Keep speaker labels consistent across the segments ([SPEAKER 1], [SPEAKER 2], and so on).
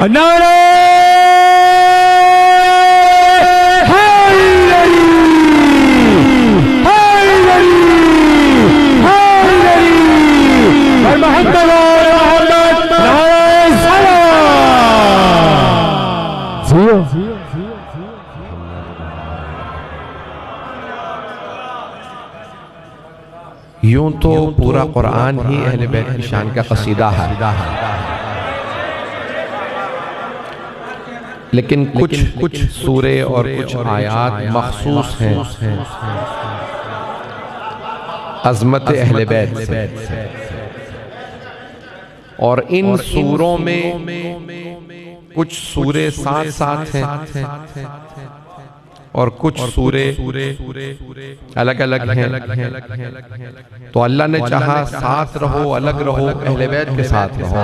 [SPEAKER 1] नारे हैदरी हैदरी हैदरी और मोहम्मद नारे सलाम
[SPEAKER 2] यूं तो पूरा कुरान ही अहले बैत की शान का कसीदा है, लेकिन कुछ सूरे और कुछ आयात मखसूस हैं अज़मत अहले बैत से, और इन सूरों में कुछ सूरे साथ साथ हैं और कुछ सूरे अलग अलग हैं। तो अल्लाह ने चाहा साथ रहो अलग रहो, अहले बैत के साथ रहो।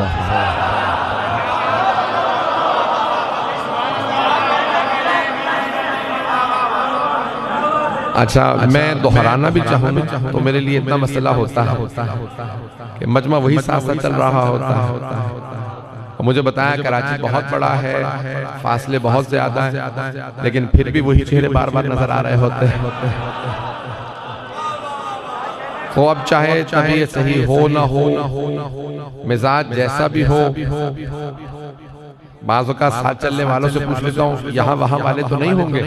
[SPEAKER 2] अच्छा, मैं दोहराना भी चाहूँ तो मेरे लिए इतना मसला होता है कि मजमा वही साथ साथ चल रहा होता है। मुझे बताया कराची बहुत बड़ा है, फासले बहुत ज्यादा हैं, लेकिन फिर भी वही चेहरे बार बार नजर आ रहे होते हैं। तो अब चाहे तबीयत सही हो ना हो, मिजाज जैसा भी हो, बाज़ों का साथ चलने वालों से पूछ लेता हूँ, यहाँ वहां वाले तो नहीं होंगे?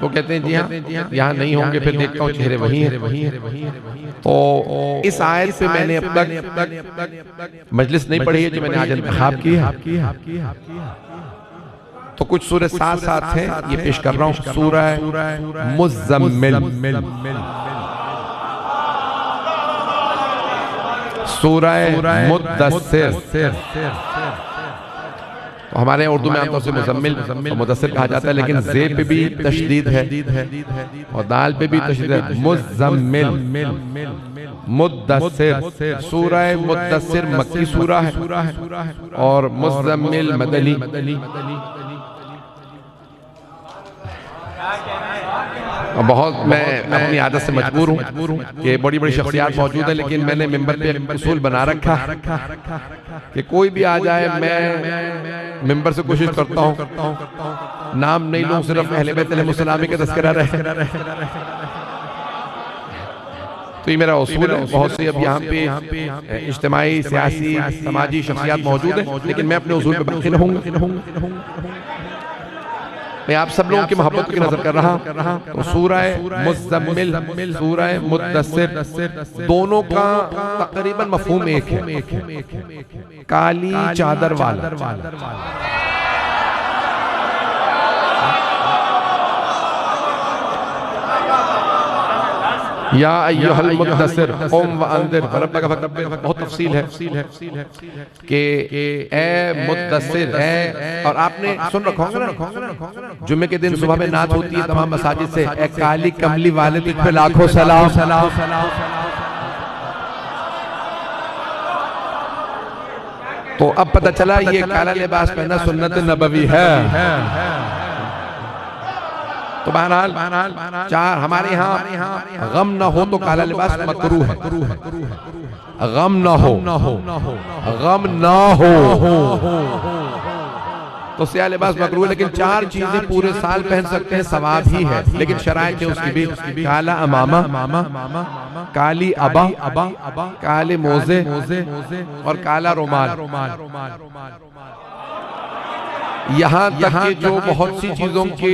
[SPEAKER 2] वो कहते हैं जी हाँ यहाँ नहीं होंगे, फिर देखता हूँ चेहरे वही है। तो इस आयत पे मैंने अब तक मजलिस नहीं पढ़ी है जो मैंने आज इंतखाब की है। तो कुछ सूरह साथ साथ है, ये पेश कर रहा हूँ। सूरह मुज़म्मिल, सूरह मुद्दस्सिर। तो हमारे उर्दू में आमतौर से मुज़म्मिल और मुद्दस्सिर कहा जाता है, लेकिन ज़े पे भी तशदीद है और दाल पे भी तशदीद है। मुज़म्मिल, मुद्दस्सिर। सूरह मुद्दस्सिर मक्की सूरा है और मुज़म्मिल मदनी। बहुत मैं अपनी आदत से मजबूर हूँ कि बड़ी बड़ी शख्सियात मौजूद है, लेकिन मैंने मिंबर पे उसूल बना रखा कि कोई भी आ जाए, मैं मिंबर से कोशिश करता हूँ नाम नहीं लूँ, सिर्फ अहले बैत अलैहिमुस्सलाम का तज़किरा रहे। तो ये मेरा उसूल है। बहुत सी अब यहाँ पे इज्तिमाई, सियासी, समाजी शख्सियात मौजूद है, लेकिन मैं अपने उसूल पे बाकी रहूँगा। मैं आप सब लोगों की मोहब्बत की नजर कर रहा हूँ। तो सूरह मुज़म्मिल, सूरह मुद्दस्सिर, दोनों का तकरीबन मफहूम एक है, काली चादर वाला। या अय्युहल मुद्दस्सिर क़ुम व अंज़िर रब्बका फकब्बिर। बहुत तफसील है कि ए मुद्दस्सिर है। और आपने सुन रखा होगा ना, जुम्मे के दिन सुबह में नात होती है तमाम मसाजिद से, ए काली कमली वाले तुझ पे लाखों सलाम। तो अब पता चला ये काला लिबास पहनना सुन्नत नबवी है। तो बहरहाल चार हमारे यहाँ गम न हो तो काला लिबास मकरूह है। गम न हो, गम ना हो तो स्याह लिबास मकरूह है। लेकिन चार चीजें पूरे साल पहन सकते हैं, सवाब ही है। लेकिन शराइत है उसकी भी, काला अमामा, काली अबा, काले मोजे और काला रुमाल। यहाँ तक कि जो बहुत सी चीजों के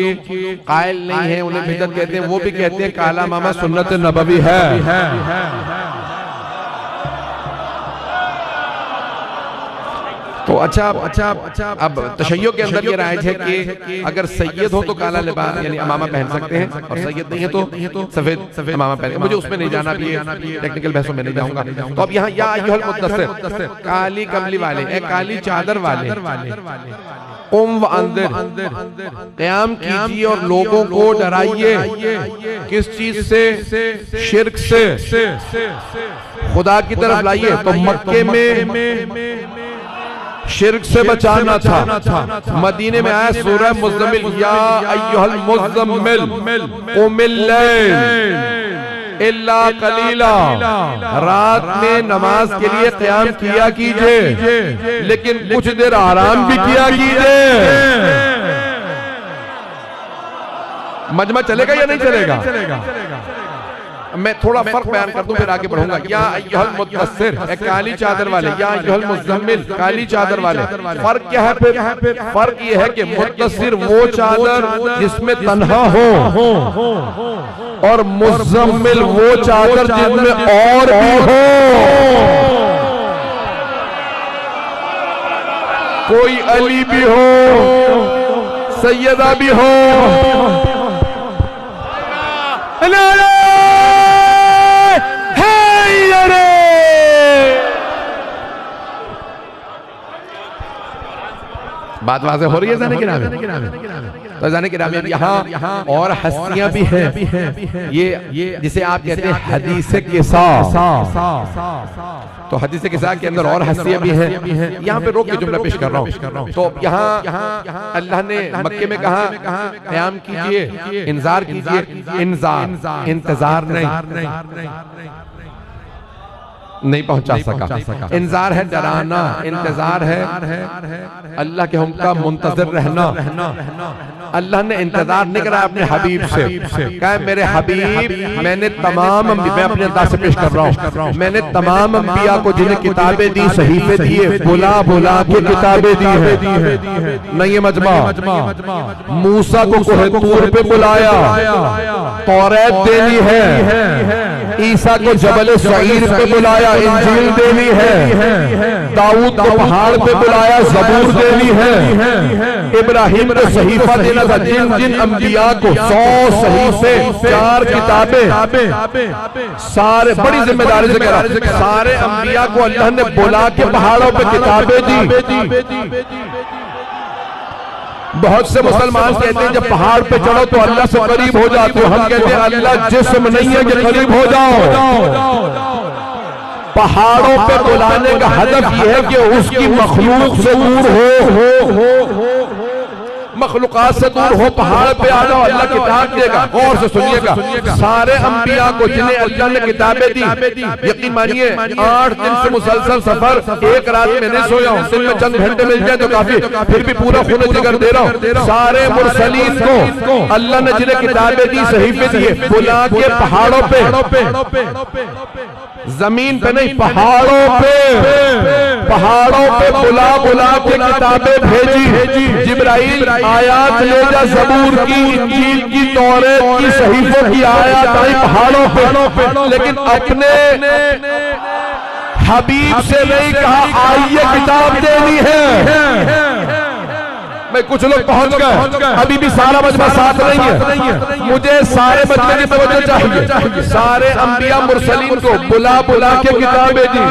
[SPEAKER 2] कायल नहीं है उन्हें बिदअत कहते हैं, वो भी कहते हैं काला मामा सुन्नत नबवी है। तो अच्छा अब तशय्यो के अंदर ये राय है कि अगर सैयद हो तो काला लिबास यानी अमामा पहन सकते हैं, और सैयद नहीं है तो सफेद अमामा पहन। मुझे उसमें नहीं जाना, ये टेक्निकल बहसों में नहीं जाऊंगा। तो अब यहाँ या अय्युहल मुद्दस्सिर, काली कमली वाले, काली चादर वाले, क़ुम व अंज़िर, क़याम कीजिए और लोगों को डराइए। किस चीज से? शिर्क से, खुदा की तरफ लाइए। तो मक्के में शिर्क से बचाना था, मदीने में आया सूरह मुज़म्मिल, या अय्युहल मुज़म्मिल क़ुमिल लैल इल्ला कलीला। रात में नमाज के लिए क़याम किया कीजिए, लेकिन कुछ देर आराम भी किया कीजिए। मजमा चलेगा या नहीं चलेगा? मैं थोड़ा फर्क बयान कर दूं फिर आगे बढ़ूंगा। या अय्युहल मुद्दस्सिर, काली चादर वाले, या अय्युहल मुज़म्मिल, काली चादर वाले। फर्क क्या है फिर? फर्क ये है कि मुद्दस्सिर वो चादर जिसमें तन्हा हो, और मुज़म्मिल वो चादर जिसमें और भी हो। कोई अली भी हो, सैयदा भी हो। बात वाज़ेह हो रही है जाने के नाम? तो जाने के नाम यहाँ और हस्तियां भी हैं। ये जिसे आप कहते हैं हदीस किसा, तो हदीस किसा के अंदर और हस्तियां भी हैं। यहाँ पे रोक के जुमला पेश कर रहा हूँ। तो यहाँ अल्लाह ने मक्के में कहा क़याम कीजिए, इंतजार कीजिए। इंतजार नहीं, नहीं पहुंचा सका। इंतजार है डराना, इंतजार है अल्लाह के हुक्म का मुंतजर रहना। अल्लाह ने इंतजार नहीं करा अपने हबीब से, कहा मेरे हबीब मैंने तमाम, मैं अपने अंदाज से पेश कर रहा हूँ, मैंने तमाम अंबिया को जिन्हें किताबें दी, सहीफे दिए, बुला बुला के किताबें दी है। नहीं ये मजमा मूसा को कोहे तूर पे बुलाया, तौरात देनी है। ईसा को जबल सईर पे बुलाया, इंजील देनी है। दाऊद को पहाड़ पे बुलाया, जबूर देनी है। इब्राहिम को सहीफा देना था। जिन जिन अंबिया को 100 सहीफे, 4 किताबें, सारे बड़ी जिम्मेदारी से करा, सारे अंबिया को अल्लाह ने बुला के पहाड़ों पे किताबें दी। बहुत से मुसलमान कहते हैं जब पहाड़ पे चढ़ो तो अल्लाह से करीब हो जाते हो। हम कहते हैं अल्लाह जिस्म नहीं है कि करीब हो जाओ। पहाड़ों पे बुलाने का हदफ यह है कि उसकी मखलूक से दूर हो, मखलूकात से दूर हो, पहाड़ पे आ जाओ, अल्लाह किताब देगा। गौर से सुनिएगा, सारे अंबिया को जिन्हें अल्लाह ने किताबें दी, यकीन मानिए 8 दिन से मुसलसल सफर, एक रात में नहीं सोया हूं, दिन में चंद घंटे मिल जाए तो काफी, फिर भी पूरा खून जिगर दे रहा हूं। सारे मुरसलीन को अल्लाह ने जिन्हें किताबें दी, सहीफे दिए, बुला के पहाड़ों पे, जमीन पे नहीं पहाड़ों पे बुला बुला के किताबें भेजी। जिब्राइल आयात ले जा, जबूर की, इंजील की, तौरात की, सहीफों की आयात आई पहाड़ों पे, लेकिन अपने हबीब से नहीं कहा आइए किताब देनी है। मैं कुछ लोग पहुंच गए, अभी भी सारा मजमा साथ नहीं है। मुझे सारे मजमे की तवज्जो चाहिए। सारे अंबिया मुरसलीन को बुला बुला के किताबें दी,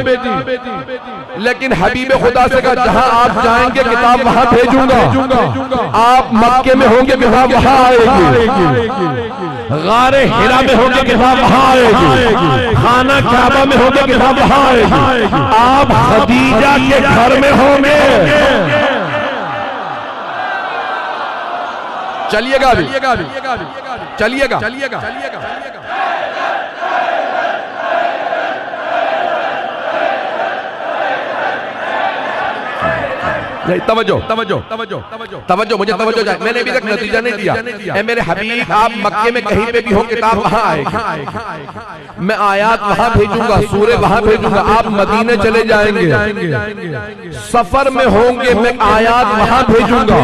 [SPEAKER 2] लेकिन हबीब खुदा से कहा जहां आप जाएंगे किताब वहां भेजूंगा। आप मक्के में होंगे किताब वहां आएगी, गारे हिरा में होंगे किताब वहां आएगी, खाना काबा में होंगे किताब वहां आएगी। आप खदीजा के घर में होंगे। चलिएगा चलिएगा। तवज्जो मुझे तवज्जो जाए। मैंने अभी तक नतीजा नहीं दिया। ऐ मेरे हबीब आप मक्के में कहीं पे भी हो किताब वहां आएगी, मैं आयात वहां भेजूंगा, सूरे वहां भेजूंगा। आप मदीने चले जाएंगे, सफर में होंगे, मैं आयात वहां भेजूंगा।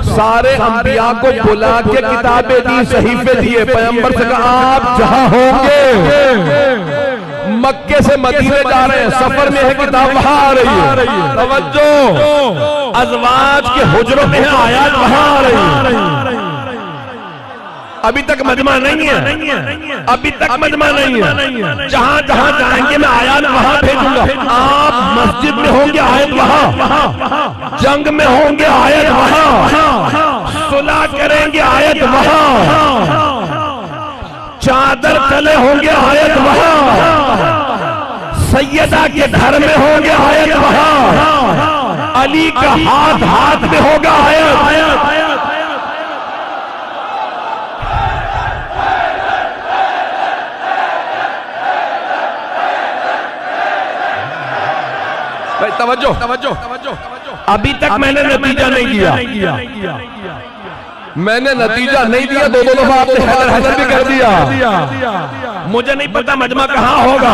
[SPEAKER 2] सारे अंबिया को बुला के किताबें दी, सहीफे दिए। पैगंबर से कहा आप जहां होंगे, मक्के से मदीने जा रहे हैं, सफर में है किताब वहां आ रही है। तवज्जो, अज़वाज के हुजरों में है आयात वहां आ रही है। अभी तक मजमा नहीं है, अभी तक मजमा नहीं है। जहां जहां जाएंगे मैं आयात वहां भेजूंगा। आप मस्जिद में होंगे आयत वहां, जंग में होंगे आयत वहां, सुलह करेंगे आयत वहां, चादर तले होंगे आयत वहां, सैयदा के घर में होंगे आयत वहां, अली का हाथ हाथ में होगा आयत। तवज्जो। अभी तक मैंने नतीजा नहीं दिया, मैंने नतीजा नहीं दिया। 2 दफा आपने हैदर भी कर दिया। मुझे नहीं पता मजमा कहाँ होगा।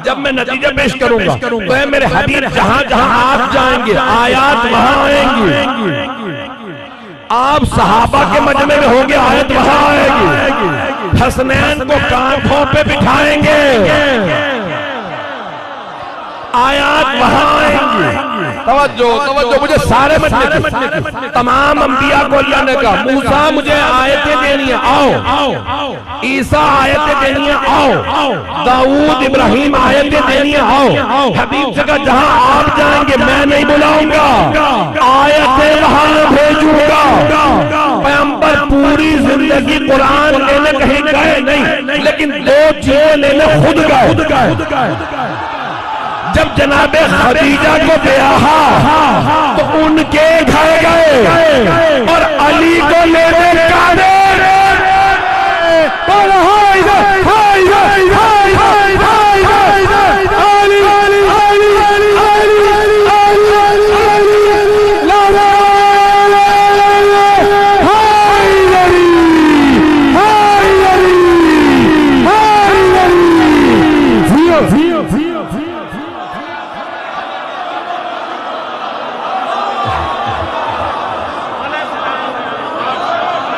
[SPEAKER 2] जब मैं नतीजा पेश करूंगा तो मेरे हबीब जहां जहां आप जाएंगे आयात वहां आएंगी। आप सहाबा के मजमे में होंगे आयत वहां आएगी। हसनैन को कांधों पे बिठाएंगे, आयात वहां आएंगी। तवज्जो, मुझे सारे मजमे, तमाम अंबिया को अल्लाह ने कहा मूसा मुझे आयतें देनी है, आओ। ईसा आयतें देनी है, आओ। दाऊद इब्राहिम आयतें देनी है, आओ। हबीब से कहा जहां आप जाएंगे मैं नहीं बुलाऊंगा, आयतें वहां भेजूंगा। पैगंबर पूरी जिंदगी कुरान लेने कहीं गए नहीं, लेकिन 2 चीजें लेने खुद गए। जब जनाबे खदीजा को ब्याहा तो उनके घर गए और अली को लेने काने।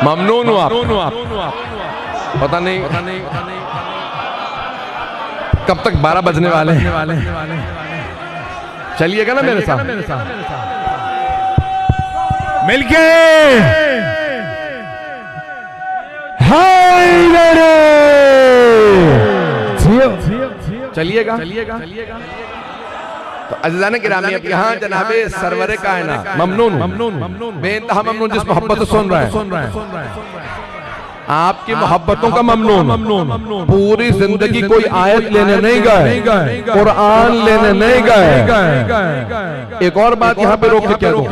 [SPEAKER 2] ममनून हूं आप। पता नहीं कब तक 12 बजने वाले हैं। चलिएगा ना मेरे साथ
[SPEAKER 1] मिलके हैदर
[SPEAKER 2] चलिएगा। तो अज़ीज़ान गिरामी अब यहाँ जनाबे सरवरे कायनात ममनून बेइंतहा ममनून जिस मोहब्बत से सुन रहा है, आपकी मोहब्बतों का ममनून, पूरी जिंदगी कोई आयत लेने नहीं गए, कुरान लेने नहीं गए। एक और बात यहाँ पे रोक के कह दो,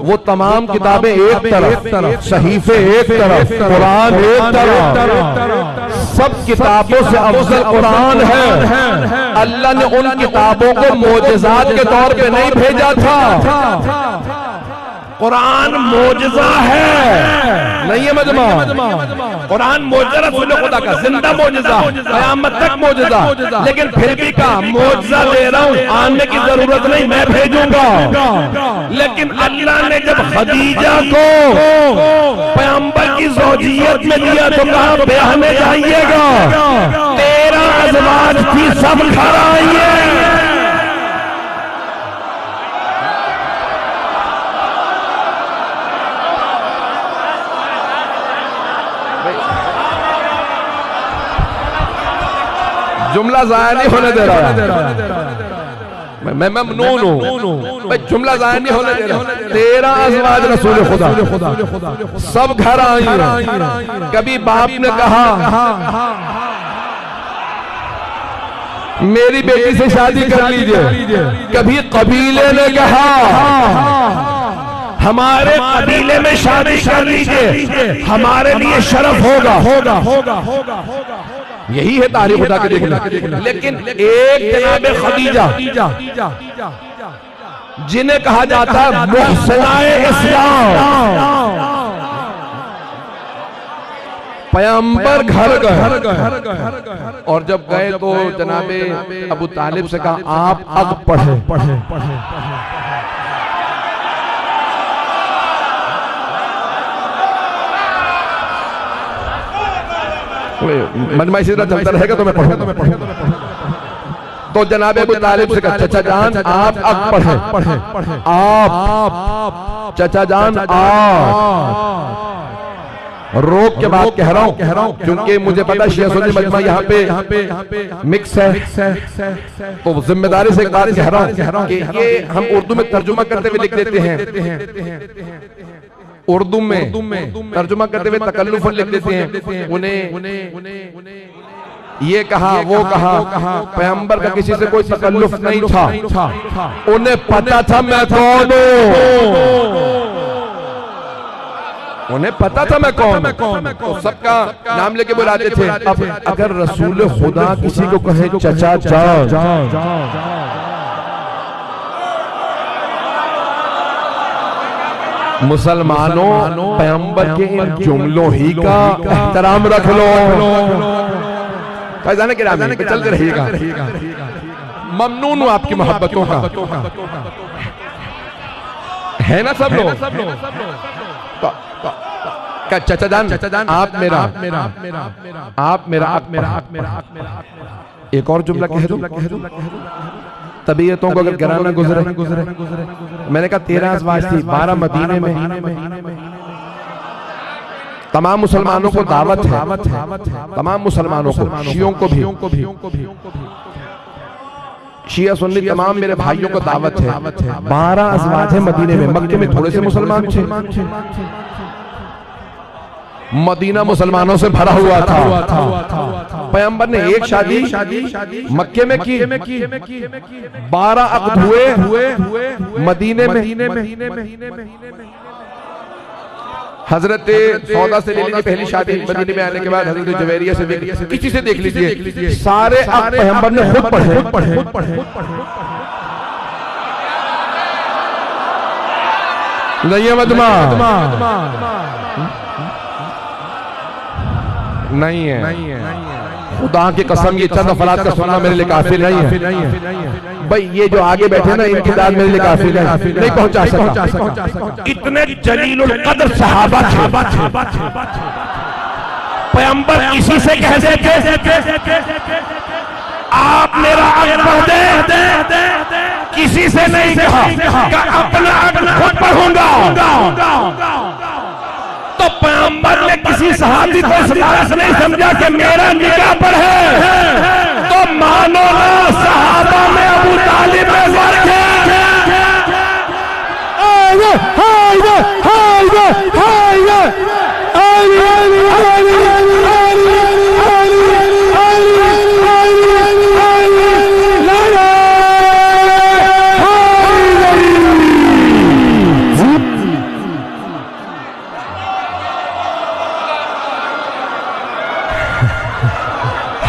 [SPEAKER 2] वो तमाम किताबें एक तरफ, सहीफे एक तरफ, कुरान एक तरफ, सब किताबों से अफजल कुरान है। अल्लाह ने उन किताबों को मोजज़ात के तौर पे नहीं भेजा था। कुरान मोजज़ा है, नहीं है मजमा। कुरान मोजज़ा रसूल खुदा का जिंदा मोजज़ा, क़यामत तक मोजज़ा। लेकिन फिर भी कहा मोजज़ा दे रहा हूं, आने की जरूरत नहीं, मैं भेजूंगा। लेकिन अल्लाह ने जब खदीजा को पैगंबर की ज़ौजियत में दिया तो कहा ब्याह में जाइएगा, 13 अज़वाज थी, सब घर आइए। जुमला ज़ाया नहीं होने दे रहा, मैं ममनून हूं, मैं जुमला ज़ाया नहीं होने दे रहा। 13 अज़वाज रसूल खुदा सब घर आई। कभी बाप ने कहा मेरी बेटी से शादी कर लीजिए, कभी कबीले ने कहा हमारे कबीले में शादी कर लीजिए, हमारे लिए शरफ होगा। यही है तारीख खुदा के देखना। लेकिन एक जनाबे खदीजा जिन्हें कहा जाता है मुहसनाए इस्लाम, पैगंबर घर गए, और जब गए तो जनाबे अबू तालिब से कहा आप अब पढ़े। मजमा इसी तरह चलता रहेगा तो मैं पढ़ूंगा। तो जनाब अबू तालिब से कहा चाचा जान आप अब पढ़े, आप चाचा जान आप। रोक के बाद कह रहा हूं क्योंकि मुझे पता शिया सुन्नी मजमा यहाँ पे मिक्स है, तो जिम्मेदारी से एक बात कह रहा हूं कि ये हम उर्दू में तर्जुमा करते हुए लिख देते हैं, उर्दू में तर्जुमा करते हुए तकल्लुफ़ लिख देते हैं। उन्हें ये कहा वो कहा, पैगंबर का किसी से कोई तकल्लुफ़ नहीं था, उन्हें पता था मैं कौन हूं, उन्हें पता था मैं कौन हूं, तो सबका नाम लेके बुलाते थे। अब अगर रसूल खुदा किसी को कहे चचा जान, मुसलमानों पैगंबर के इन जुमलों ही का एहतराम रख लो। चलते रहिएगा। ममनून हूं आपकी मोहब्बतों का, है ना सब लोग। चाचा जान आप मेरा एक और जुमला कह दो। तबीयतों को अगर गिराना गुजरे, मैंने कहा 13 अज़वाज थी, 12 मदीने में। तमाम मुसलमानों को दावत है, तमाम मुसलमानों को, शियों को भी, शिया सुन्नी तमाम मेरे भाइयों को दावत है। 12 अज़वाज है मदीने में। मक्के में थोड़े से मुसलमान थे, मदीना मुसलमानों से भरा हुआ था। पैगंबर ने एक शादी मक्के में की, 12 अक़द हुए मदीने में। हजरत सौदा से ले लीजिए पहली शादी, मदीने में आने के बाद हजरत जुवैरिया से देख लीजिए, किसी से देख लीजिए, सारे अक़द पैगंबर ने खुद पढ़े। नहीं है मजमा, नहीं है। खुदा की कसम ये चंद अफराद का सुनना मेरे लिए काफी नहीं है भाई। ये जो आगे बैठे ना इनकी दाद मेरे लिए काफी नहीं पहुंचा सकता।
[SPEAKER 3] इतने जलीलुल कद्र सहाबा थे, पैगंबर किसी से कहते थे आप मेरा अक़ पढ़ दे, किसी से नहीं कहा अपना अक़ खुद पढ़ूंगा। तो पैगंबर ने किसी सहाबी को इस बात से नहीं समझा कि मेरा निगाह पर है, तो मानो ना सहाबा में अबू तालिब में फर्क है।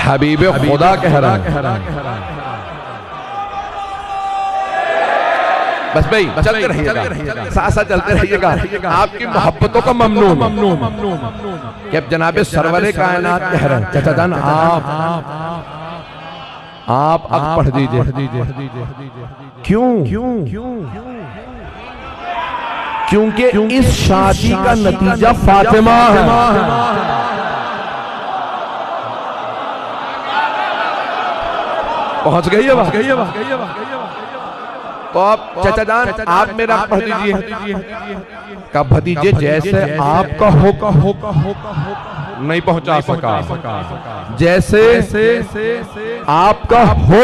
[SPEAKER 2] हबीब खुदा कह रहा है। बस भाई चलते रहिएगा, साथ साथ चलते रहिएगा। आपकी मोहब्बतों का ममनून कि अब जनाबे सरवरे कायनात कह रहे हैं चाचा जान आप अब पढ़ दीजिए। क्यों? क्योंकि इस शादी का नतीजा फातिमा है। पहुंच गई है बात। तो आप चाचा जान आप मेरा पढ़ दीजिए। का भतीजे जैसे आपका होगा नहीं पहुंचा सका, जैसे आपका हो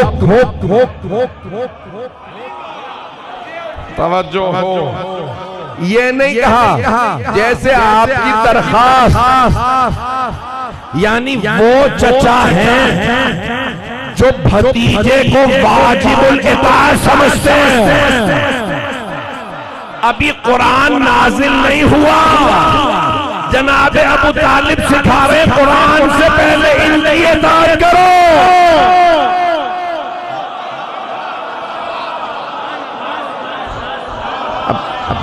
[SPEAKER 2] तवज्जो हो, ये नहीं कहा जैसे आपकी दरखास्त, यानी वो चचा है जो भतीजे को वाजिबुल इताअत समझते हैं। अभी कुरान नाजिल नहीं हुआ, जनाब अबू तालिब सिखा रहे कुरान से पहले इनकी इताअत करो।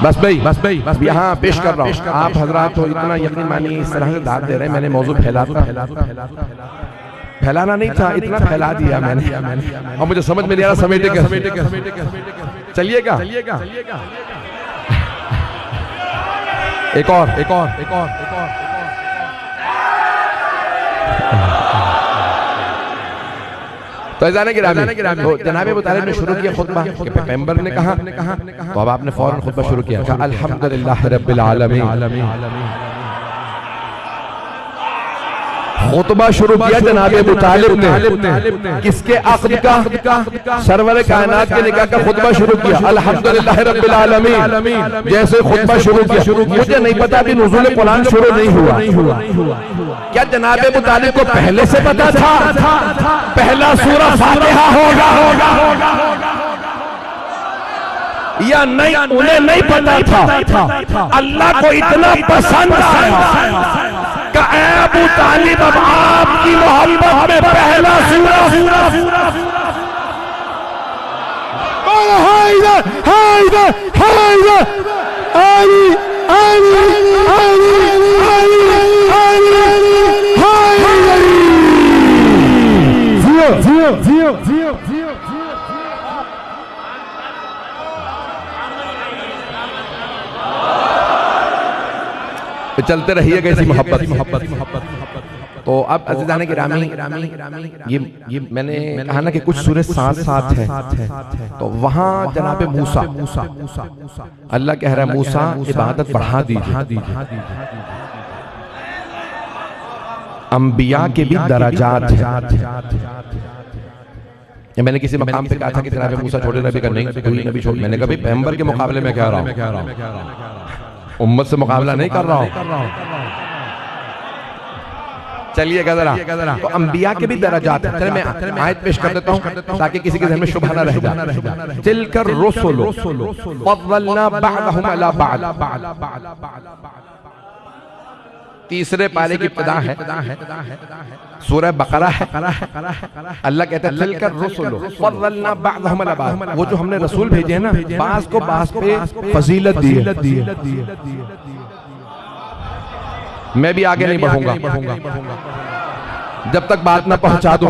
[SPEAKER 2] बस भाई यहाँ पेश कर रहा हूँ। आप हजरात हो इतना यकीन मानिए, इस तरह से दाद दे रहे हैं। मैंने मौजू फैलाना नहीं था, इतना फैला दिया मैंने और मुझे समझ में नहीं आ रहा समेटे के चलिएगा। एक और तो जनाब अबू तालिब ने शुरू किया खुतबा कि पैगंबर ने कहा, तो अब आपने फौरन खुतबा शुरू किया। अल्हम्दुलिल्लाह रब्बिल आलमीन। खुतबा शुरू किया जनाब अबू तालिब ने, किसके अक़द का? सरवर कायनात के निकाह का खुतबा शुरू किया। अल्हम्दुलिल्लाह रब्बिल आलमीन जैसे खुतबा शुरू किया। मुझे नहीं पता अभी नुज़ूल कुरान शुरू नहीं हुआ। क्या जनाब अबू तालिब को पहले से पता था पहला सूरा फातिहा होगा या नहीं? उन्हें नहीं पता था। अल्लाह को इतना पसंद आया का अबू तालिब अब आपकी मोहब्बत में पहला सूरा चलते रहिएगा इसी मोहब्बत। तो अब अज़ीज़ान गिरामी ये मैंने कहा ना कि कुछ सूरज साथ है। तो वहां जनाबे मूसा अल्लाह कह रहा है मूसा इबादत बढ़ा दीजिए। अंबिया के भी दराजात हैं। मैंने किसी मकाम पे कहा था कि जनाबे मूसा छोटे नबी का नहीं, कोई नबी छोटे। मैंने कहा पैगंबर के मुकाबले में कह रहा हूं, उम्मत से मुकाबला नहीं कर रहा हूं। चलिएगा जरा। तो अंबिया के भी दराजात हैं। चलिए मैं आयत पेश कर देता हूं ताकि किसी के ज़हन में शुबहा न रह जाए। तिलकर रुसुलु फद्दलना बअदहुम अला बअद। तीसरे पारे की इब्तिदा है, सूरह बकरा है। अल्लाह कहता है तिलकर रुसुलु फद्दलना बअदहुम अला बअद। वो जो हमने रसूल भेजे हैं ना, बास को बास पे फजीलत दी है। मैं भी आगे नहीं बढ़ूंगा। जब तक बात ना पहुंचा दो,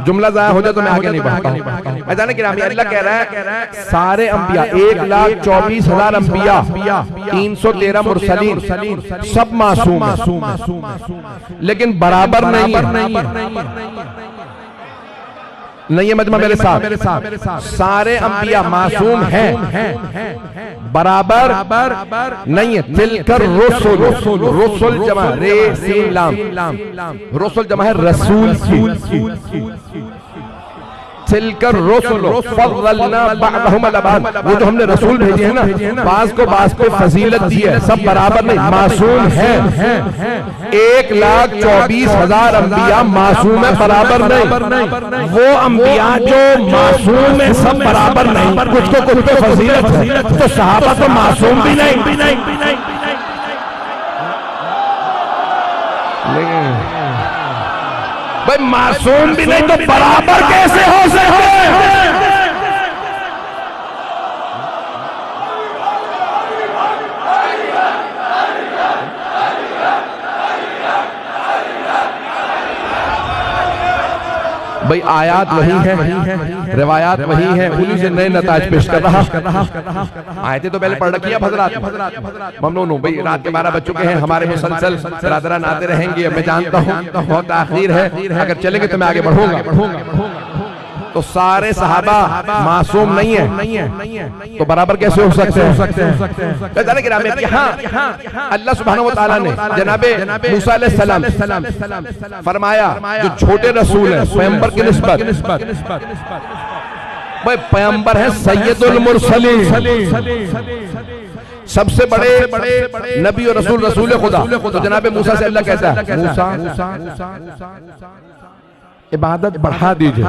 [SPEAKER 2] जुमला जाया हो जाए तो मैं आगे नहीं बढ़ता हूं। ऐसा कि अल्लाह कह रहा है सारे अंबिया 1,24,000 अंबिया 313 मुरसलीन सब मासूम हैं, लेकिन बराबर नहीं है मजमा मेरे साथ। सारे अंबिया मासूम हैं, बराबर नहीं है। तिलकर रसूल, रसूल जमा रे सीन लाम, रसूल जमा है रसूल की। तिलकर रसूल फज़लना बअदहुम अला बअद, वो जो हमने रसूल भेजे हैं ना, बाज़ को बाज़ पे फजीलत दी है, सब बराबर नहीं, मासूम हैं। 1,24,000 अंबिया मासूम है, बराबर नहीं। वो अंबिया जो मासूम है सब बराबर नहीं, कुछ को फजीलत है, तो सहाबा तो मासूम भी नहीं। भाई मासूम भी नहीं तो बराबर कैसे हो सकते हैं? भाई आयात वही है, रिवायात वही है, उन्हीं से नए नताज पेश कर रहा। आयतें तो पहले पढ़ रखी है हज़रात, ममनून हूं भाई, रात के 12 बज चुके हैं, हमारे मुसलसल बरादरान आते रहेंगे, मैं जानता हूं बहुत आखिर है, अगर चलेंगे तो मैं आगे बढ़ूंगा। तो सारे सहाबा मासूम नहीं है, तो बराबर कैसे हो सकते हैं? यहाँ अल्लाह सुब्हानहू व तआला ने जनाबे मूसा अलैहिस्सलाम फरमाया जो छोटे रसूल हैं पैगंबर की निस्बत, भाई पैगंबर है सैयदुल मुरसलीन, सबसे बड़े नबी और रसूल खुदा। तो जनाबे मूसा से अल्लाह कहता है मूसा इबादत बढ़ा दीजिए।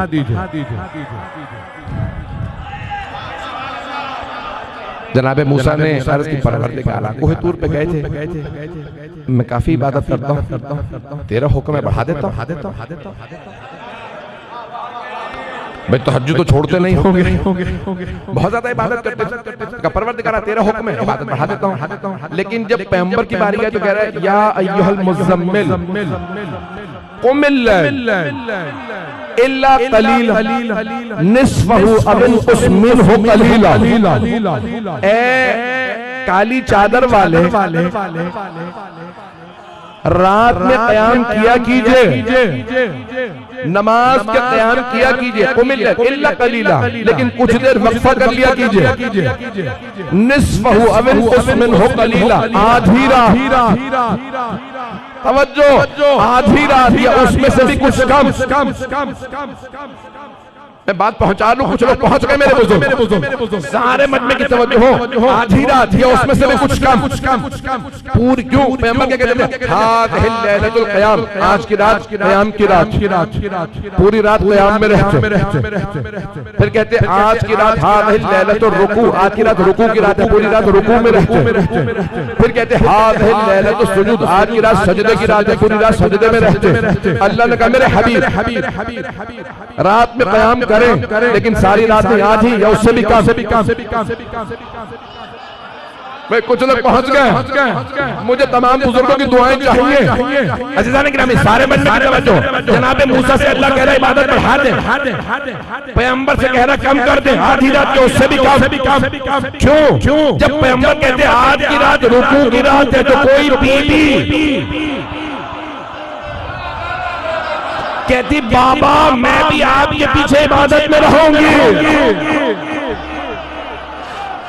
[SPEAKER 2] जनाबे मूसा ने अर्ज़ की परवरदिगार कोहे तूर पे गए थे, मैं काफी इबादत करता हूँ, तेरा हुक्म है बढ़ा देता हूँ। भाई तहज्जुद तो छोड़ते नहीं होंगे, बहुत ज्यादा इबादत करते, परवरदिगार तेरा हुक्म है इबादत बढ़ा देता हूँ। लेकिन जब पैगंबर की बारी है तो कह रहा है या अय्युहल मुज़म्मिल कुम इल्ला कलीला निस्फहु अव इंकुस मिनहु कलीला। ए काली चादर वाले रात में क़याम किया कीजिए, नमाज के क़याम किया कीजिए, इल्ला कलीला, लेकिन कुछ देर वक्फा कर लिया कीजिए। निस्फहु अव इंकुस मिनहु कलीला, आधी रात, तवज्जो, आधी रात या उसमें से भी कुछ कम। मैं बात पहुंचा लूं, कुछ लोग पहुंच गए मेरे बुजुर्ग, सारे मजमे की तवज्जो हो, आधी रात या उसमें से भी कुछ कम। पूरी क्यों पैगंबर क्या कहते हैं? हाज़िहिल लैलतुल क़याम, आज की रात क़याम की रात, पूरी रात क़याम में रहते। फिर कहते हैं आज की रात हाज़िहिल लैलतुर रुकू, आज की रात रुकू की रात है, पूरी रात रुकू में रहते। फिर कहते हैं हाज़िहिल लैलतुस सुजूद, आज की रात सजदे की रात है, पूरी रात सजदे में रहते। अल्लाह ने कहा मेरे हबीब रात में क़याम करें, लेकिन सारी रात में आधी या उससे भी कम। भाई कुछ लोग पहुंच गए, मुझे तमाम बुजुर्गों की दुआएं चाहिए। अज़ीज़ान किराम सारे मजमे की तवज्जो, जनाबे मूसा से अल्लाह कह रहा है इबादत बढ़ा दे, पैगंबर से कह रहा कम कर दे, आधी रात के उससे भी कम। क्यों? जब पैगंबर कहते आज की रात रुकू की रात है, तो कोई बीबी कहती बाबा मैं भी आपके पीछे इबादत में रहूंगी।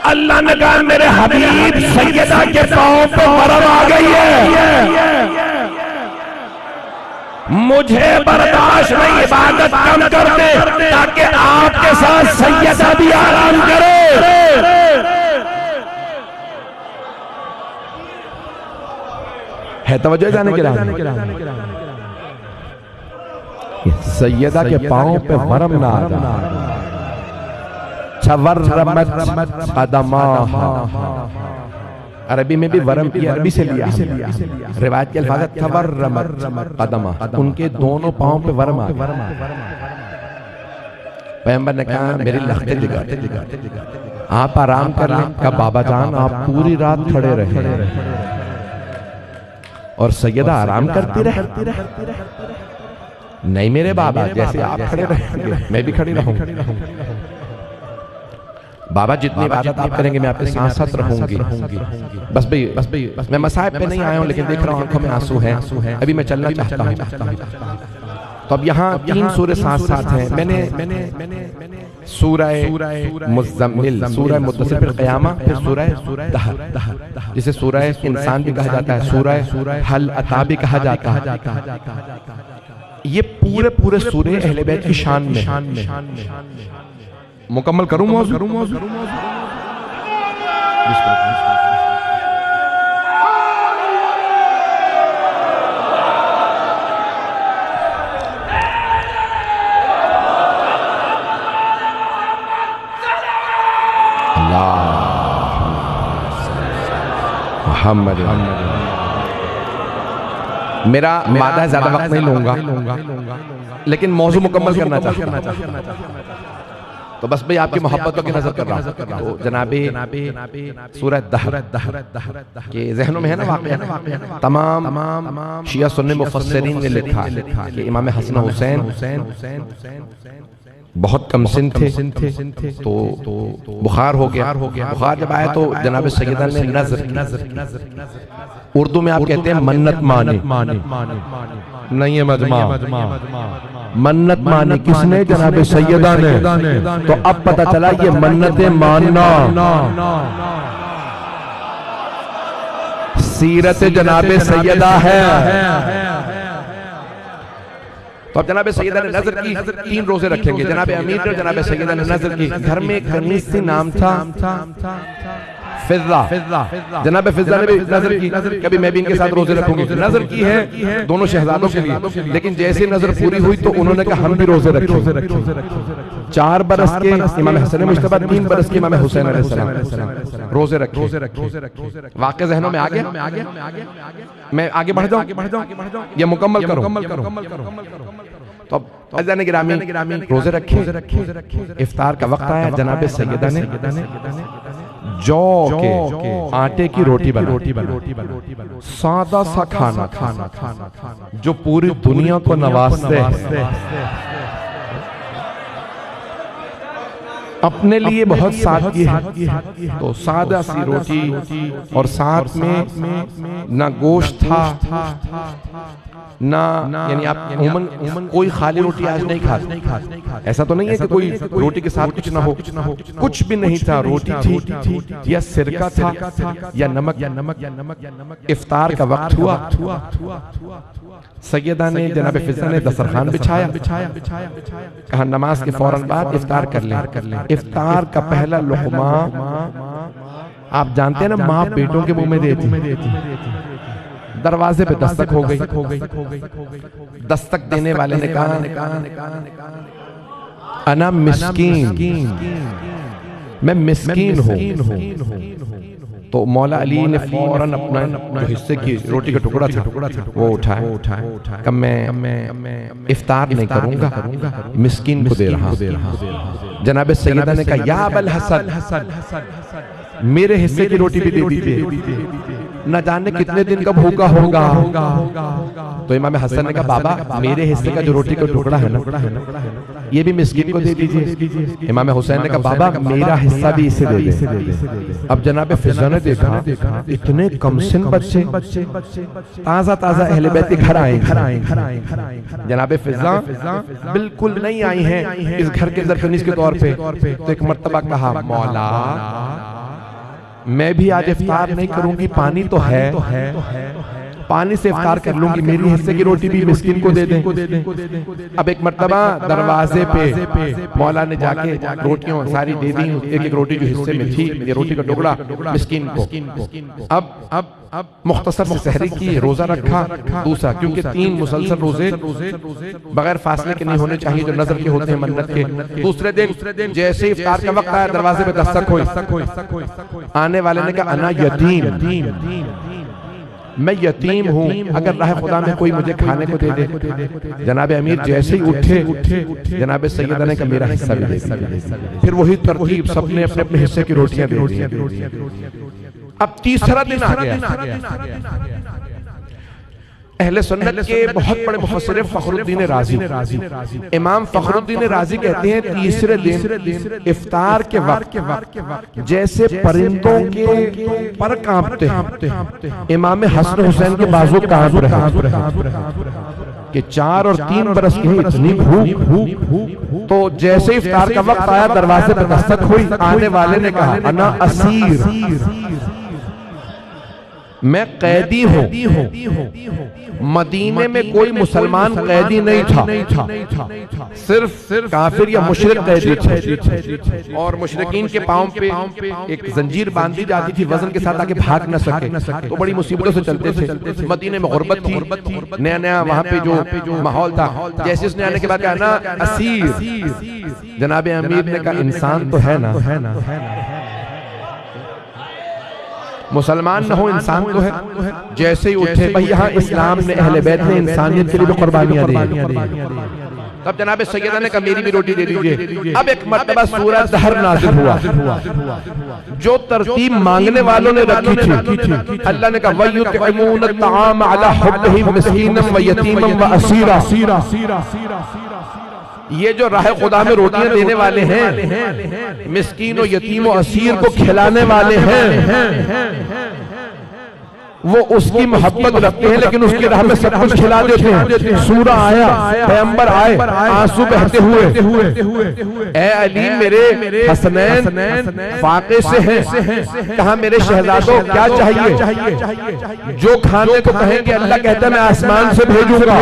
[SPEAKER 2] अल्लाह ने कहा मेरे हबीब सैयदा के पांव पे मरम आ गई है, मुझे बर्दाश्त नहीं, इबादत कम कर दे ताकि आपके साथ सैयदा भी आराम करे। है तवज्जो जाने के लिए सैयदा के पांव पे वरम ना आ अरबी में भी वरम की अरबी से लिया, रिवायत के अल्फाज तवर्रमत कदमा, उनके दोनों पांव पे वरम आ गया। पैगंबर ने कहा मेरी लख्ते जगाते आप आराम कर लें। कहा बाबा जान आप पूरी रात खड़े रहे और सैयदा आराम करती रहे। नहीं मेरे बाबा, जैसे आप खड़े रहेंगे मैं भी खड़ी रहूंगा। बाबा जितनी इबादत आप करेंगे मैं आपके साथ साथ रहूंगी। बस भाई मैं मसाइब पे नहीं आया हूं, लेकिन देख रहा हूं आंखों में आंसू हैं, अभी मैं चलना चाहता हूं। तो अब यहाँ 3 सूरह साथ साथ हैं। मैंने सूरह मुज़म्मिल, सूरह मुद्दसिर, फिर क़यामा, फिर सूरह दहर, जिसे सूरह इंसान भी कहा जाता है, सूरह हल अता भी कहा जाता है। ये पूरे सूरह अहले बैत की शान में मुकम्मल करूं मौजू। मोहम्मद। मेरा मादा ज्यादा वक्त नहीं लूंगा, लेकिन मौजू मुकम्मल करना चाहता हूं। तो बस भाई आपकी मोहब्बतों की नजर कर रहा हूं। तो जनाबे सूरह दहर के ज़हनों में है ना वाक़या, तमाम शिया सुन्नी मुफस्सिरीन ने लिखा कि इमाम हसन हुसैन बहुत कम सिन थे, तो बुखार हो गया। बुखार जब आया तो जनाब सैयदा ने नज़र, उर्दू में आप कहते हैं मन्नत मानी, नहीं है मजमा, मन्नत मानी किसने? जनाब सैयदा ने। तो अब पता चला ये मन्नत मानना सीरत जनाब सैयदा है। तो अब जनाब सैयदा ने नजर की, 3 रोजे रखेंगे। जनाब अमीर ने जनाब सैयदा ने नजर की। घर में एक कनीज सी नाम था फिज़ा। जनाब फिज़ा ने भी नजर की, कभी मैं भी इनके साथ रोजे रखूंगी। नजर की है दोनों शहजादों के लिए, लेकिन जैसे नजर पूरी हुई तो उन्होंने कहा हम भी रोजे रखेंगे। 4 बरस के इमाम हसन मुश्तबा, 3 बरस के इमाम हुसैन अलैहिस्सलाम रोजे रखे। वाक़या ज़हनों में आ गया। मैं आगे बढ़ जाऊं, ये मुकम्मल करो। तो अब अज़ान गिरामी रोजे रखे। इफ्तार का वक्त आया। जनाब सैयदा ने जौ के आटे की रोटी बना, सादा सा खाना जो पूरी दुनिया को नवाजते हैं, अपने लिए बहुत सादगी है। तो सादा सी रोटी और साथ में ना गोश्त था ना, यानी आप उमन कोई खाली रोटी आज नहीं खाते। ऐसा तो नहीं है कि कोई रोटी के साथ कुछ ना हो, कुछ भी नहीं था। रोटी थी या सिरका था या नमक। इफ्तार का वक्त हुआ। सैयदा ने जनाब फिज़ा ने दस्तरखान बिछाया, कहा नमाज के फौरन बाद इफ्तार कर लें। इफ्तार का पहला लुक़मा आप जानते हैं ना, माँ बेटों के मुंह में देती। दरवाजे पे दस्तक हो गई। दस्तक देने वाले ने कहा अना मिस्कीन, मैं मिस्कीन हूँ। तो मौला अली ने फौरन अपना जो हिस्से की रोटी का टुकड़ा था वो उठाया। कब मैं इफ्तार नहीं करूंगा, मिस्कीन को दे रहा हूं। जनाब सैयदा ने कहा या अबल हसन, मेरे हिस्से की रोटी भी दे दीजिए, न जाने कितने दिन का भूखा होगा। तो इमाम हसन ने कहा बाबा मेरे हिस्से का जो रोटी का टुकड़ा है ना, ये भी मिस्कीन को दे दीजिए। इमाम हुसैन ने कहा बाबा मेरा हिस्सा भी इसे दे दे। अब जनाब फिज़ा ने देखा इतने कमसिन बच्चे ताजा ताजा अहले बैत के घर आए। जनाब फिज़ा बिल्कुल नहीं आई हैं इस घर के ज़रफ़नीस के तौर पे। तो एक मर्तबा कहा मौला मैं भी आज इफ्तार नहीं करूंगी, पानी तो है, पानी से इफ्तार कर लूंगी, मेरी हिस्से की रोटी भी मिस्किन को दे दें। अब एक मर्तबा दरवाजे पे मौला ने जाके रोटियां सारी दे दी, एक एक रोटी जो हिस्से में थी, ये रोटी का टुकड़ा मिस्किन को। अब मुख्तसर से सहरी की, रोजा रखा दूसरा, क्योंकि 3 मुसलसल रोजे बगैर फासले के नहीं होने चाहिए जो नजर के होते हैं मन्नत के। दूसरे दिन जैसे इफ्तार का वक्त आया दरवाजे पे दस्तक हुई। आने वाले ने कहा अना यतीम, मैं यतीम हूँ, अगर राह खुदा में कोई मुझे खाने को दे दे। जनाब अमीर जैसे ही उठे जनाब सैयदा ने कहा मेरा हिस्सा भी दे दीजिए। फिर वही तरतीब, सबने अपने अपने हिस्से की रोटियां दे दी। अब तीसरा दिन आ गया। अहले सुन्नत के बहुत बड़े मुफस्सिर फखरुद्दीन राजी, इमाम फखरुद्दीन राजी कहते हैं तीसरे दिन इफ्तार के वक्त जैसे परिंदों के पर कांपते हैं, इमाम हसन हुसैन के बाजू कांप रहे कि 4 और 3 बरस की इतनी भूख। तो जैसे इफ्तार का वक्त आया, दरवाजे पर दस्तक हुई, आने वाले ने कहा अना असीर, मैं कैदी हूं। मदीने में कोई मुसलमान कैदी नहीं था, सिर्फ काफिर या मुशरिक कैदी थे, और मुशरिकीन के पांव पे एक जंजीर बांधी जाती थी वजन के साथ ताकि भाग न सके, तो बड़ी मुसीबतों से चलते थे। मदीने में गुर्बत थी, नया नया वहां पे जो माहौल था। जैसे उसने आने के बाद कहा ना असीर, जनाब अमीर ने कहा इंसान तो है ना, मुसलमान न हो इंसान तो है। जैसे ही उठे भाई, यहाँ इस्लाम ने अहले बैत ने इंसानियत के लिए भी कुर्बानियां दी। तब जनाब सैयदा ने कहा मेरी भी रोटी दे दीजिए। अब एक मर्तबा सूरह दहर नाज़िल हुआ, जो तरतीब मांगने वालों ने रखी थी। अल्लाह ने कहा वयुतइमून अत्ताम अला हुब्बिही मिस्कीनम व यतीमम व असीरा, ये जो राह खुदा में रोटियां देने वाले हैं, मिस्कीन और यतीम और असीर को खिलाने वाले हैं, वो उसकी मोहब्बत रखते हैं, लेकिन उसकी राह में सब कुछ खिला देते हैं। सूरा आया, पैगंबर आए, आंसू बहते हुए, ए अली मेरे हसनैन फाके से हैं, कहा मेरे शहजादों क्या चाहिए? जो खाने को कहेंगे अल्लाह कहता है मैं आसमान से भेजूंगा,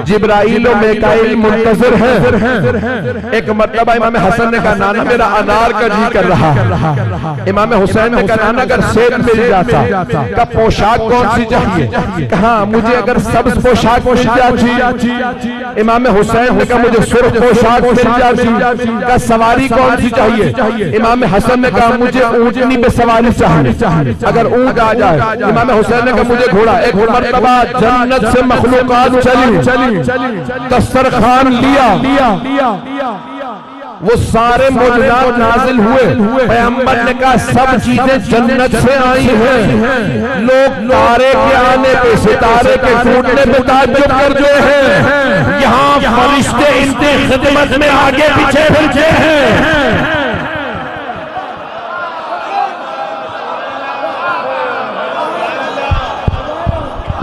[SPEAKER 2] जिब्राइल और मीकाईल मुंतज़िर हैं। एक मर्तबा इमाम हसन ने कहा नाना मेरा अनार का जी कर रहा। इमाम हुसैन ने कहा नाना अगर सेब मिल जाता, पोशाक कौन सी चाहिए? कहा मुझे अगर सब्ज पोशाक मिल जाती। इमाम हुसैन ने कहा मुझे सुर्ख पोशाक मिल जाती। का सवारी कौन सी चाहिए? इमाम हसन ने कहा मुझे ऊंटनी पे सवारी चाहिए, अगर ऊंट आ जाए। इमाम हुसैन ने कहा मुझे घोड़ा। एक मर्तबा जन्नत से मखलूकात चली, दस्तरखान लिया, वो सारे मौजूदात नाजिल हुए। पैगंबर ने कहा सब चीजें जन्नत से आई हैं। लोग तारे के आने पे, सितारे के टूटने पे ताज्जुब कर रहे हैं। यहाँ फरिश्ते इनकी खिदमत में आगे पीछे फिरते हैं।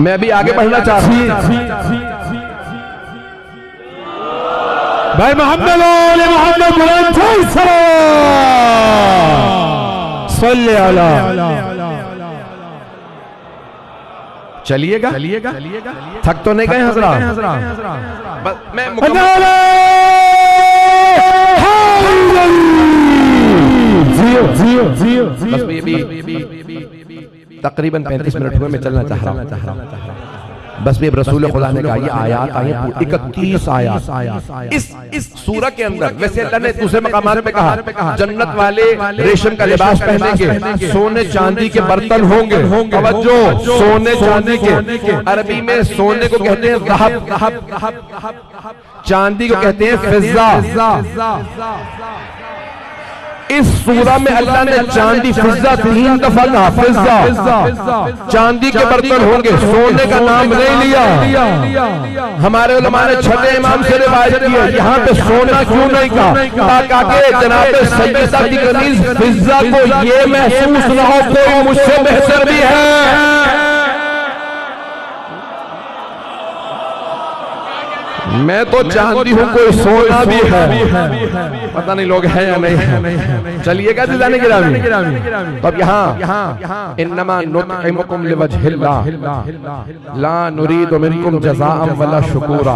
[SPEAKER 2] मैं अभी आगे बढ़ना चाहता हूँ।
[SPEAKER 1] भाई मोहम्मद वाले मोहम्मद सल्ले अला।
[SPEAKER 2] चलिएगा, थक तो नहीं गए हजरात? मैं तकरीबन 35 मिनट हुए, मैं चलना चाह रहा हूँ। बस भी रसूल खुदा ने कहा ये आयात आई 31 आयात इस सूरह के अंदर। वैसे अल्लाह ने दूसरे मकामात पे कहा जन्नत वाले रेशम का लिबास पहनेंगे, सोने चांदी के बर्तन होंगे। तवज्जो, सोने चांदी के, अरबी में सोने को कहते हैं ज़हब, चांदी को कहते हैं फिज़्ज़ा। इस सूरह में अल्लाह ने चांदी फिज़्ज़ा 3 दफा कहा। फिज़्ज़ा चांदी के बर्तन होंगे, सोने का नाम नहीं लिया। हमारे उलमा ने छठे इमाम से रिवायत की है यहाँ पे सोना क्यों नहीं कहा, ताकि जनाब सैयदा की कमीज फिज़्ज़ा को ये महसूस न हो कोई मुझसे बेहतर भी है। मैं तो चांदी हूँ, कोई सोना भी है, पता नहीं लोग हैं या नहीं है। चलिएगा दिलाने गिरामी। तो अब यहाँ इन्नमा नुतइमुकुम लिवजहिल्लाह ला नुरीदु मिनकुम जज़ाअन वला शुकूरा।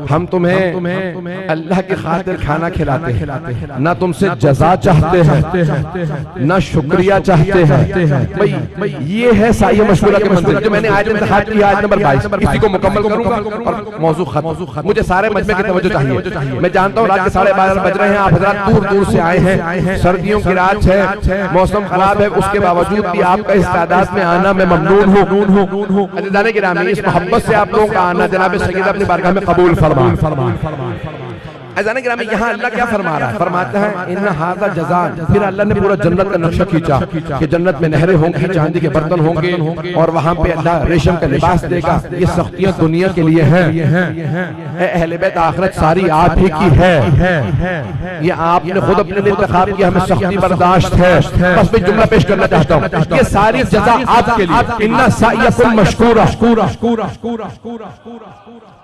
[SPEAKER 2] हम तुम्हें अल्लाह की खातिर खाना खिलाते हैं, ना तुमसे जज़ा चाहते हैं ना शुक्रिया चाहते हैं। भाई ये है साइय मशवरा के मंजिल जो मैंने आज इंतखाब किया, आज नंबर 22। इसी को मुकम्मल करूंगा और मौजू खत्म। मुझे सारे मजमे की तवज्जो चाहिए। मैं जानता हूँ रात के 12:30 बज रहे हैं, आप हज़रात दूर दूर से आए हैं, सर्दियों की रात है, मौसम खराब है, उसके बावजूद भी आपका इस तादाद में आना मैं ममनून हूँ। अज़ीज़ाने गिरामी, इस मोहब्बत से आप लोगों का आना जनाब सैयद अपनी बारगाह में कबूल फरमा। अज़ान गिरामी यहाँ अल्लाह क्या फरमा रहा है? फरमाता है इन्ना हाज़ा जज़ान। फिर अल्लाह ने पूरा जन्नत का नक्शा खींचा कि जन्नत में नहरें होंगी, चांदी के बर्तन होंगे और वहां पे अल्लाह रेशम का लिबास देगा। ये सख्तियां दुनिया के लिए हैं, अहले बैत आखिरत सारी आप ही की है। ये आपने खुद अपने लिए इंतखाब किया, हमें सख्ती बर्दाश्त है। बस मैं जुमला पेश करना चाहता हूँ, ये सारी जज़ा आपके लिए। इन्ना सायकुम मशकूरा।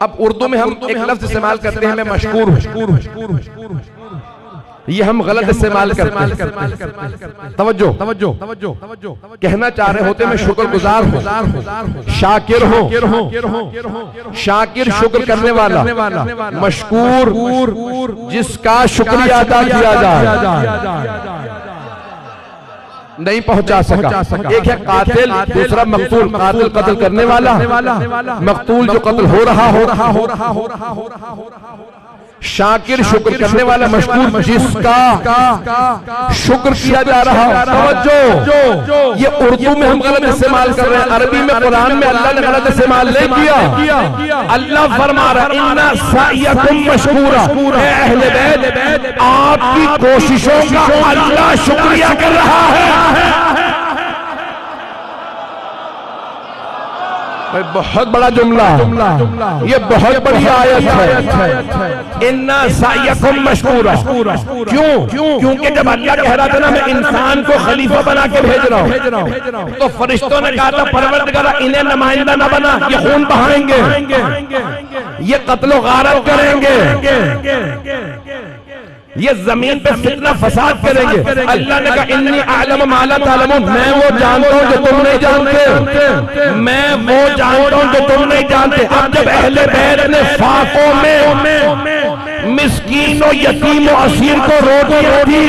[SPEAKER 2] अब उर्दू में हम एक लफ्ज इस्तेमाल करते हैं, मैं मशकूर हूँ, ये हम गलत इस्तेमाल करते हैं। तवज्जो कहना चाह रहे होते मैं शुक्रगुजार हूँ, शाकिर हूँ। शाकिर शुक्र करने वाला, मशकूर जिसका शुक्रिया अदा किया जाए, नहीं पहुंचा सका। एक है कातिल, दूसरा मकतूल। कातिल कत्ल करने वाला, मकतूल जो कत्ल हो रहा। शाकिर शुक्र करने वाला, मशकूर जिसका शुक्र किया जा रहा। तवज्जो, ये उर्दू में हम गलत इस्तेमाल कर रहे हैं, अरबी में कुरान में अल्लाह ने गलत इस्तेमाल नहीं किया। अल्लाह फरमा रहा है इन्ना सायकुम मशकूरा। अहले बैत आपकी कोशिशों का अल्लाह शुक्रिया कर रहा है। बहुत बड़ा जुमला, ये बहुत बड़ी आयत है। इन्ना सायकुम मशकूरा। क्यों? क्योंकि जब अल्लाह कह रहा था ना मैं इंसान को खलीफा बना के भेज रहा हूँ, तो फरिश्तों ने कहा था परवरदिगार इन्हें नुमाइंदा न बना, ये खून बहाएंगे, ये कत्लो गारत करेंगे, ये जमीन पे फितना फसाद करेंगे। अल्लाह ने कहा इन्नी आलम मा ला तालमून, मैं वो जानता हूँ जो तुम नहीं जानते, मैं वो जानता हूँ जो तुम नहीं जानते। अब जब अहले बैत ने फाकों में मिस्कीन और यतीम और असीर को रोटियां दी,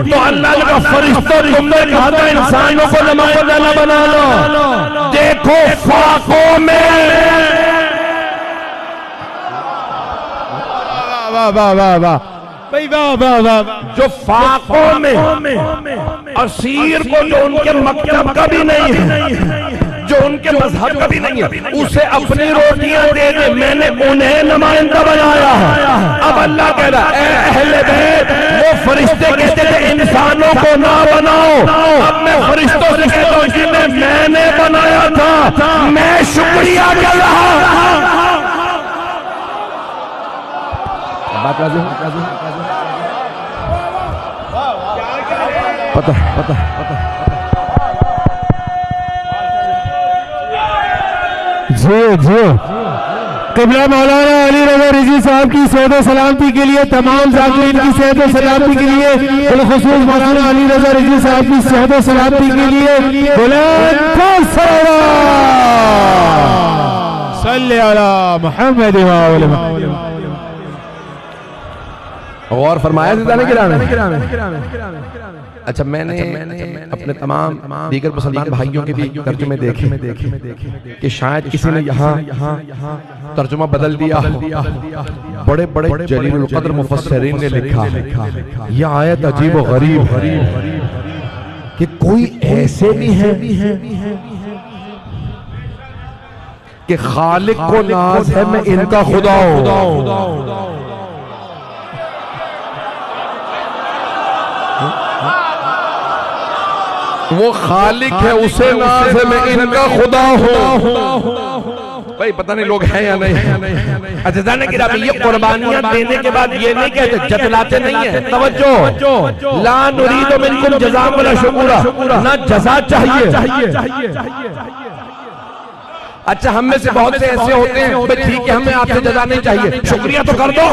[SPEAKER 2] तो अल्लाह ने कहा फरिश्तों तुमने कहा था इंसानों को नुमाइंदा न बना लो, देखो फाकों में।
[SPEAKER 1] वाह वाह वाह वाह भाई, वाह वाह वाह।
[SPEAKER 3] जो फाकों में असीर को जो उनके मकतब का भी नहीं है, जो उनके मजहब का भी नहीं है, उसे अपनी रोटियां दे दे, मैंने उन्हें नुमाइंदा बनाया है। अब अल्लाह कह रहा है अहले बैत, वो फरिश्ते कहते थे इंसानों को ना बनाओ, अब मैं फरिश्तों से कहता हूँ जिन्हें मैंने बनाया था, मैं शुक्रिया कर रहा।
[SPEAKER 1] पता जी क़िबला मौलाना अली रज़ा रिज़वी साहब की सेहत व सलामती के लिए, तमाम ज़ाकिरीन की सेहत व सलामती के लिए, बिलखुसूस मौलाना अली रज़ा रिज़वी साहब की सेहत व सलामती के लिए बुलंद सल्ले अला मुहम्मद व आले मुहम्मद।
[SPEAKER 2] और फरमाया अच्छा मैंने अपने तमाम दीगर मुसलमान भाइयों के भी तर्जुमे देखे कि शायद किसी ने यहाँ तर्जुमा बदल दिया हो। बड़े बड़े जलील कद्र मुफस्सिरीन ने लिखा यह आयत अजीब व गरीब कि कोई ऐसे भी है कि खालिक को नाज है मैं इनका खुदा हूं। वो खालिक है, उसे नाज है मैं इनका खुदा हूँ। भाई पता नहीं लोग हैं या नहीं। अच्छा जाने की रात ये कुर्बानियां देने के बाद ये नहीं कहते, जतलाते नहीं है। तवज्जो, ला नुरीदु मिनकुम जज़ाअन वला शुकूरा, ना जज़ा चाहिए। अच्छा हम में से बहुत से ऐसे होते हैं भाई ठीक है हमें आपसे जज़ा नहीं चाहिए, शुक्रिया तो कर दो।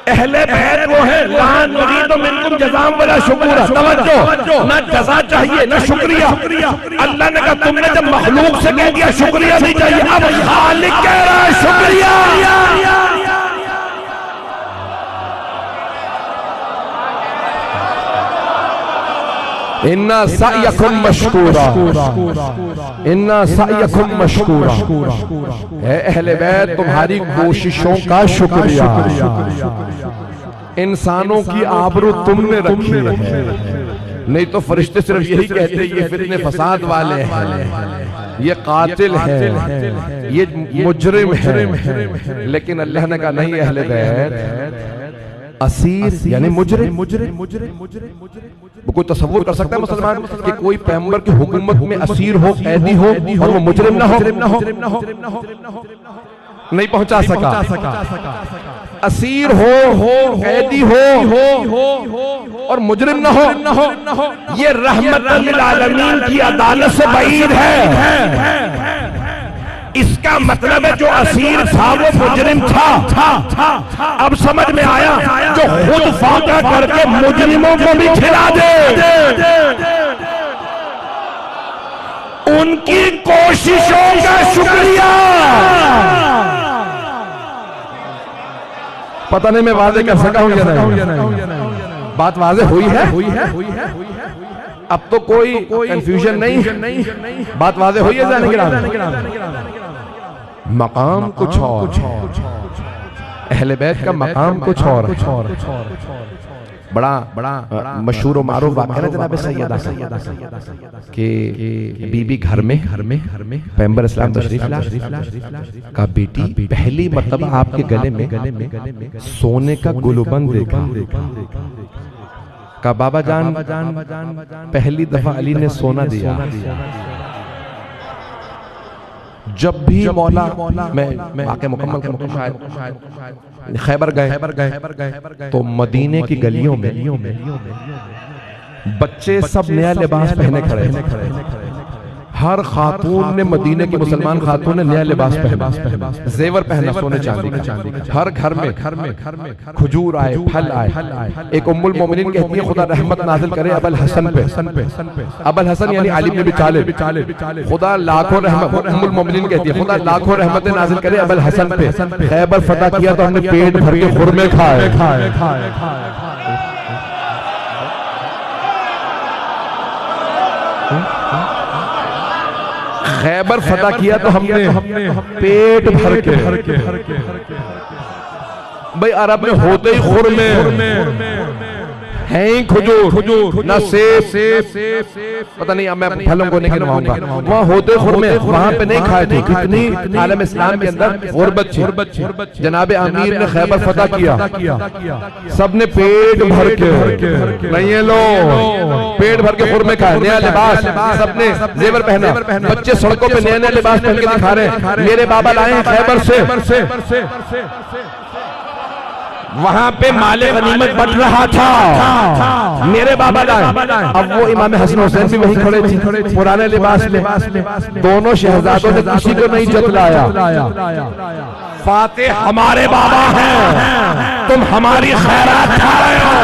[SPEAKER 2] अहले बैत वो है ला नुरीदु मिनकुम जज़ाअन वला शुकूरा। तवज्जो, ना जज़ा चाहिए ना शुक्रिया। अल्लाह ने कहा तुमने जब मखलूक से कह दिया शुक्रिया नहीं चाहिए, अब खालिक कह रहा है शुक्रिया। इन्ना सायकुम मशकूरा, इन्ना सायकुम मशकूरा। अहले बैत तुम्हारी कोशिशों का शुक्रिया। इंसानों की आबरू तुमने रखी है, नहीं तो फरिश्ते सिर्फ यही कहते ये फितने फसाद वाले हैं। ये कातिल है, ये मुजरिम है। लेकिन अल्लाह ने कहा नहीं, अहले बैत असीर यानी मुजरिम। वो कोई तसव्वुर कर सकता है मुसलमान कि कोई पैगंबर की हुकूमत में असीर हो, कैदी हो और वो मुजरिम ना हो? नहीं पहुंचा सका। असीर हो, कैदी हो और मुजरिम ना हो, ये रहमतुल लिल आलमीन की अदालत से बईद है। इसका मतलब है जो असीर था वो मुजरिम था। अब समझ में आया, जो खुद फाका करके मुजरिमों को भी खिला दे, उनकी कोशिशों का शुक्रिया। पता नहीं मैं वादे कर सका हूं या नहीं। बात वाज़े हुई है? अब तो कोई कंफ्यूजन नहीं, बात वाज़े हुई है जाने के मकाम कुछ और, अहले बैत का मकाम कुछ और। बड़ा मशहूर मारूफ वाक़या है जनाब सैयदा कि बीबी घर में पैगंबर इस्लाम तशरीफ ला का बेटी पहली मर्तबा आपके गले में सोने का गुलबंद देखा। का बाबा जान पहली दफा अली ने सोना दिया। जब भी मौला मैं आके मुकम्मल खैबर गए तो मदीने की गलियों में बच्चे सब नया लिबास पहने खड़े। हर खातून ने, मदीने की मुसलमान खातून ने नया लिबास पहना, जेवर पहना सोने चांदी का। हर घर में खजूर आए, फल आए। एक उम्मुल मोमिनीन कहती है खुदा रहमत नाजिल करे अबुल हसन पे। अबुल हसन यानी अली इब्न अबी तालिब। खुदा लाखों रहमत, उम्मुल मोमिनीन कहती है खुदा लाखों रहमतें नाजिल करे अबुल हसन पे। खैबर फतह किया तो हमने पेट भर के खुरमे खाए। खैबर फतह किया तो हमने पेट भर के। भाई अरब में होते ही खुरमे हैं, खजूर ना सेब, पता नहीं अब मैं फलों को नहीं गिनवाऊंगा। वहाँ होते खुरमे, वहाँ पे नहीं खाए थे। कितनी आलम इस्लाम के अंदर गुर्बत थी। जनाब आमीर ने खैबर फतह किया, सबने पेट भर के, नहीं ये लो पेट भर के खुरमे खाए, नया लिबास, सबने जेवर पहना। बच्चे सड़कों पे नया लिबास पहन के दिखा रहे। मेरे बाबा लाए खैबर से, वहां पे माले गनीमत बट रहा था, मेरे बाबा लाए। अब वो इमाम हसन हुसैन भी वहीं खड़े थे पुराने लिबास में। दोनों शहजादों ने किसी को नहीं जतलाया। फातिह हमारे बाबा हैं, तुम हमारी खैरात खा रहे हो।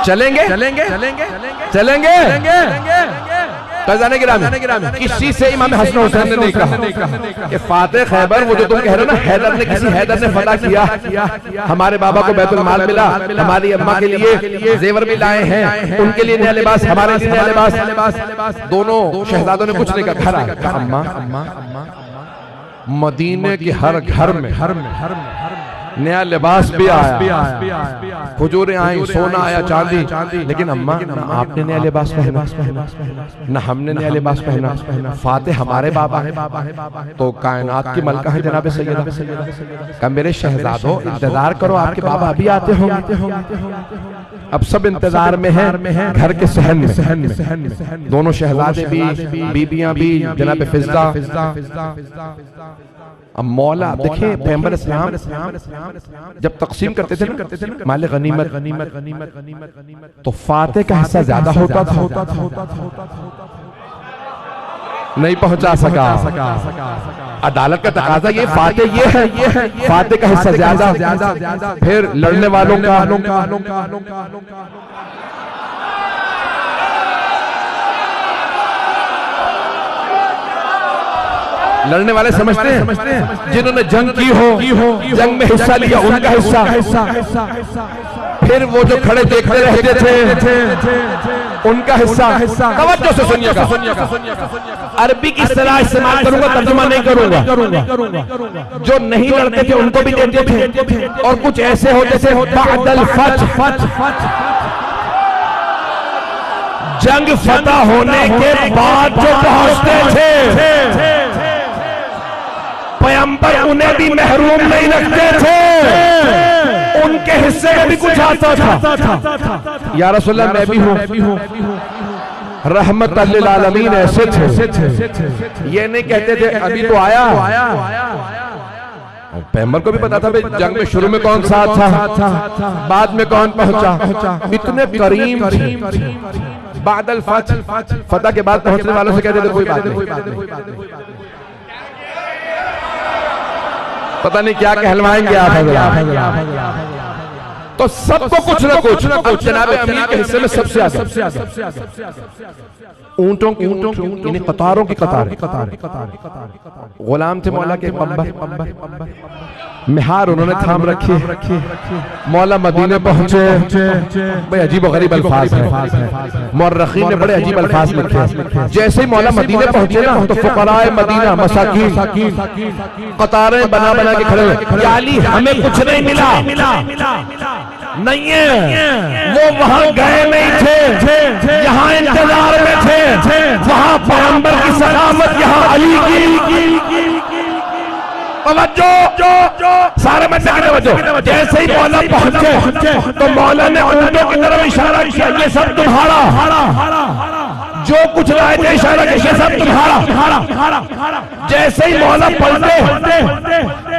[SPEAKER 2] चलेंगे किसी से इमाम हसन हुसैन ने नहीं कहा कि फातिह खैबर, वो जो तुम कह रहे हो ना, हैदर ने फतह किया, हमारे बाबा को बैतुल माल मिला, हमारी अम्मा के लिए जेवर भी लाए हैं, उनके लिए नया लिबास, हमारे लिए नया लिबास। दोनों शहजादों ने कुछ नहीं कहा। अम्मा मदीने के हर घर में नया लिबास भी आया, खजूरें आई, सोना आया, चांदी। लेकिन अम्मा ना आपने नया लिबास पहना, ना हमने नया लिबास पहना। फातिह हमारे बाबा है, तो कायनात की मलका है जनाब सैयदा। का मेरे शहजादों इंतजार करो, आपके बाबा अभी आते होंगे। अब सब इंतजार में हैं, घर के सहन में। दोनों शहजादे भी, बीबियां भी, जनाब फिज़ा। अब मौला देखें, पैगंबर इस्लाम जब तकसीम करते थे ना माल गनीमत, तो फातिह का हिस्सा ज्यादा होता था, नहीं पहुंचा सका। अदालत का तकाजा ये फातिह ये है, फातिह का हिस्सा ज्यादा, फिर लड़ने वालों का लड़ने वाले समझते हैं जिन्होंने जंग की हो, जंग में हिस्सा लिया, उनका हिस्सा। फिर वो जो खड़े देखते रहते थे उनका हिस्सा। तवज्जो से सुनिएगा, अरबी की इस्तिलाह इस्तेमाल करूंगा, तर्जुमा नहीं करूंगा। जो नहीं लड़ते थे उनको भी देते थे, और कुछ ऐसे होते थे बादल फत, जंग फतह होने के बाद जो पहुंचते थे पैगंबर उन्हें भी महरूम नहीं रखते थे, उनके हिस्से में भी कुछ आता था। या रसूलल्लाह मैं भी हूं, रहमत लिल आलमीन ऐसे थे। ये नहीं कहते थे अभी तो आया, पैगंबर को भी पता था भाई जंग में शुरू में कौन साथ था, बाद में कौन पहुंचा। इतने करीम थे। बादल फतह के बाद पहुंचने वालों से कहते थे कोई बात नहीं, पता नहीं क्या कहलवाएंगे आप। तो सबको कुछ ना कुछ। अब जनाब अमीर के हिस्से में सबसे आगे ऊंटों की यानी कतारों की कतार। गुलाम थे मौला के पंबर, मिहार उन्होंने थाम रखी। मौला मदीने पहुंचे। भाई अजीब और गरीब अल्फाज हैं, मुर्रखीन ने बड़े अजीब अल्फाज लिखे। जैसे ही मौला मदीने पहुंचे ना तो फुकराए मदीना मसाकीन कतारें बना बना के खड़े हुए। या अली हमें कुछ नहीं मिला, नहीं है, वो वहां गए नहीं थे, यहाँ इंतजार में थे। वहां पैगंबर की सलामत, यहाँ अली की तवज्जो, सारे मत तवज्जो। जैसे ही मौला पहुंचे तो मौला ने ऊंटों की तरफ इशारा किया, ये सब तुम्हारा। जो कुछ लाए थे इशारा किया, ये सब तुम्हारा। जैसे ही मौला पलटे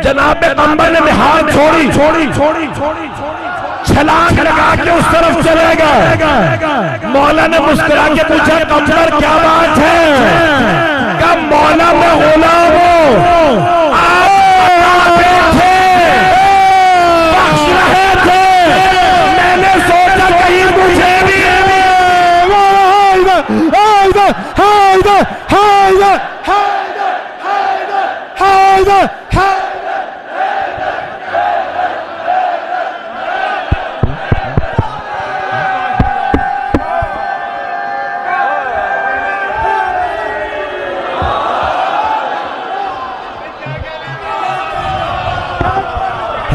[SPEAKER 2] जनाब पैगंबर ने हाथ छोड़ी, छलांग लगा के उस तरफ चले गए। मौला ने मुस्कुरा के पूछा कमर क्या बात है? कब मौला में गुलाम हो, बख्श रहे थे, मैंने सोचा कहीं मुझे भी है।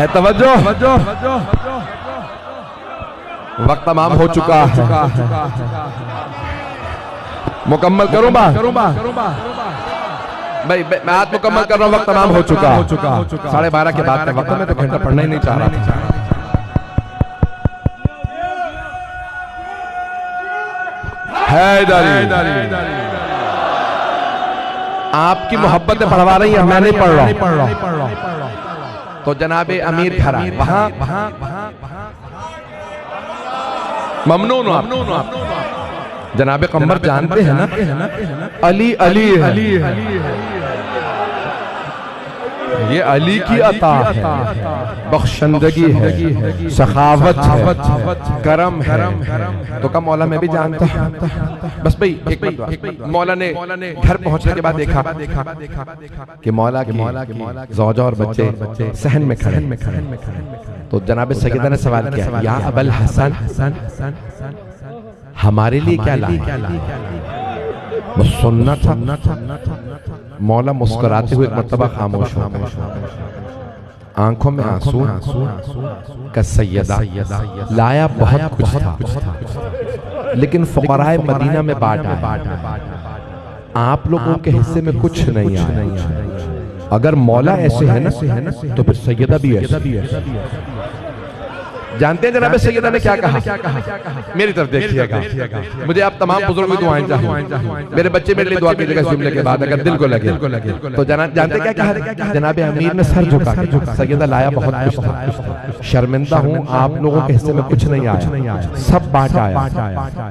[SPEAKER 2] तवज्जो, वक्त तमाम हो चुका है, मुकम्मल करूं भाई मैं आज मुकम्मल कर रहा हूं, वक्त तमाम हो चुका। 12:30 के बाद का वक्त, में तो घंटा पढ़ना ही नहीं चाह रहा था। हैदरी आपकी मोहब्बतें पढ़वा रही है, मैं नहीं पढ़ रहा। तो जनाबे अमीर घर आए, वहां ममनून आप जनाबे कमर जानते हैं ना, अली अली है। ये अली की अता है, बख्शंदगी है, सखावत है, करम है। तो का मौला मैं भी जानता हूं। बस भाई एक मौला ने घर पहुंचने के बाद देखा कि मौला की ज़ौजा और बच्चे सहन में खड़े। तो जनाब सैयदा ने सवाल किया, या अबल हसन हमारे लिए क्या लाए? वो सुनना था। मौला मुस्कुराते हुए एक मर्तबा खामोश हो गए, आंखों में आंसू का सैयदा लाया बहुत कुछ था, लेकिन फुकराए मदीना में बांटा। आप लोगों के हिस्से में कुछ नहीं आया। अगर मौला ऐसे है ना तो फिर सैयदा भी ऐसे। जानते हैं जनाब सैयदा ने क्या कहा? मेरी तरफ देखिएगा, मुझे आप तमाम बुजुर्गों की दुआएं चाहिए। मेरे बच्चे मेरे लिए दुआ कीजिएगा इस जुमले के बाद, अगर दिल को लगे तो। जानते क्या कहा जनाब अमीर ने? सर झुका के, सैयदा लाया बहुत कुछ था, शर्मिंदा हूँ आप लोगों के हिस्से में कुछ नहीं आया, सब बांटा आया।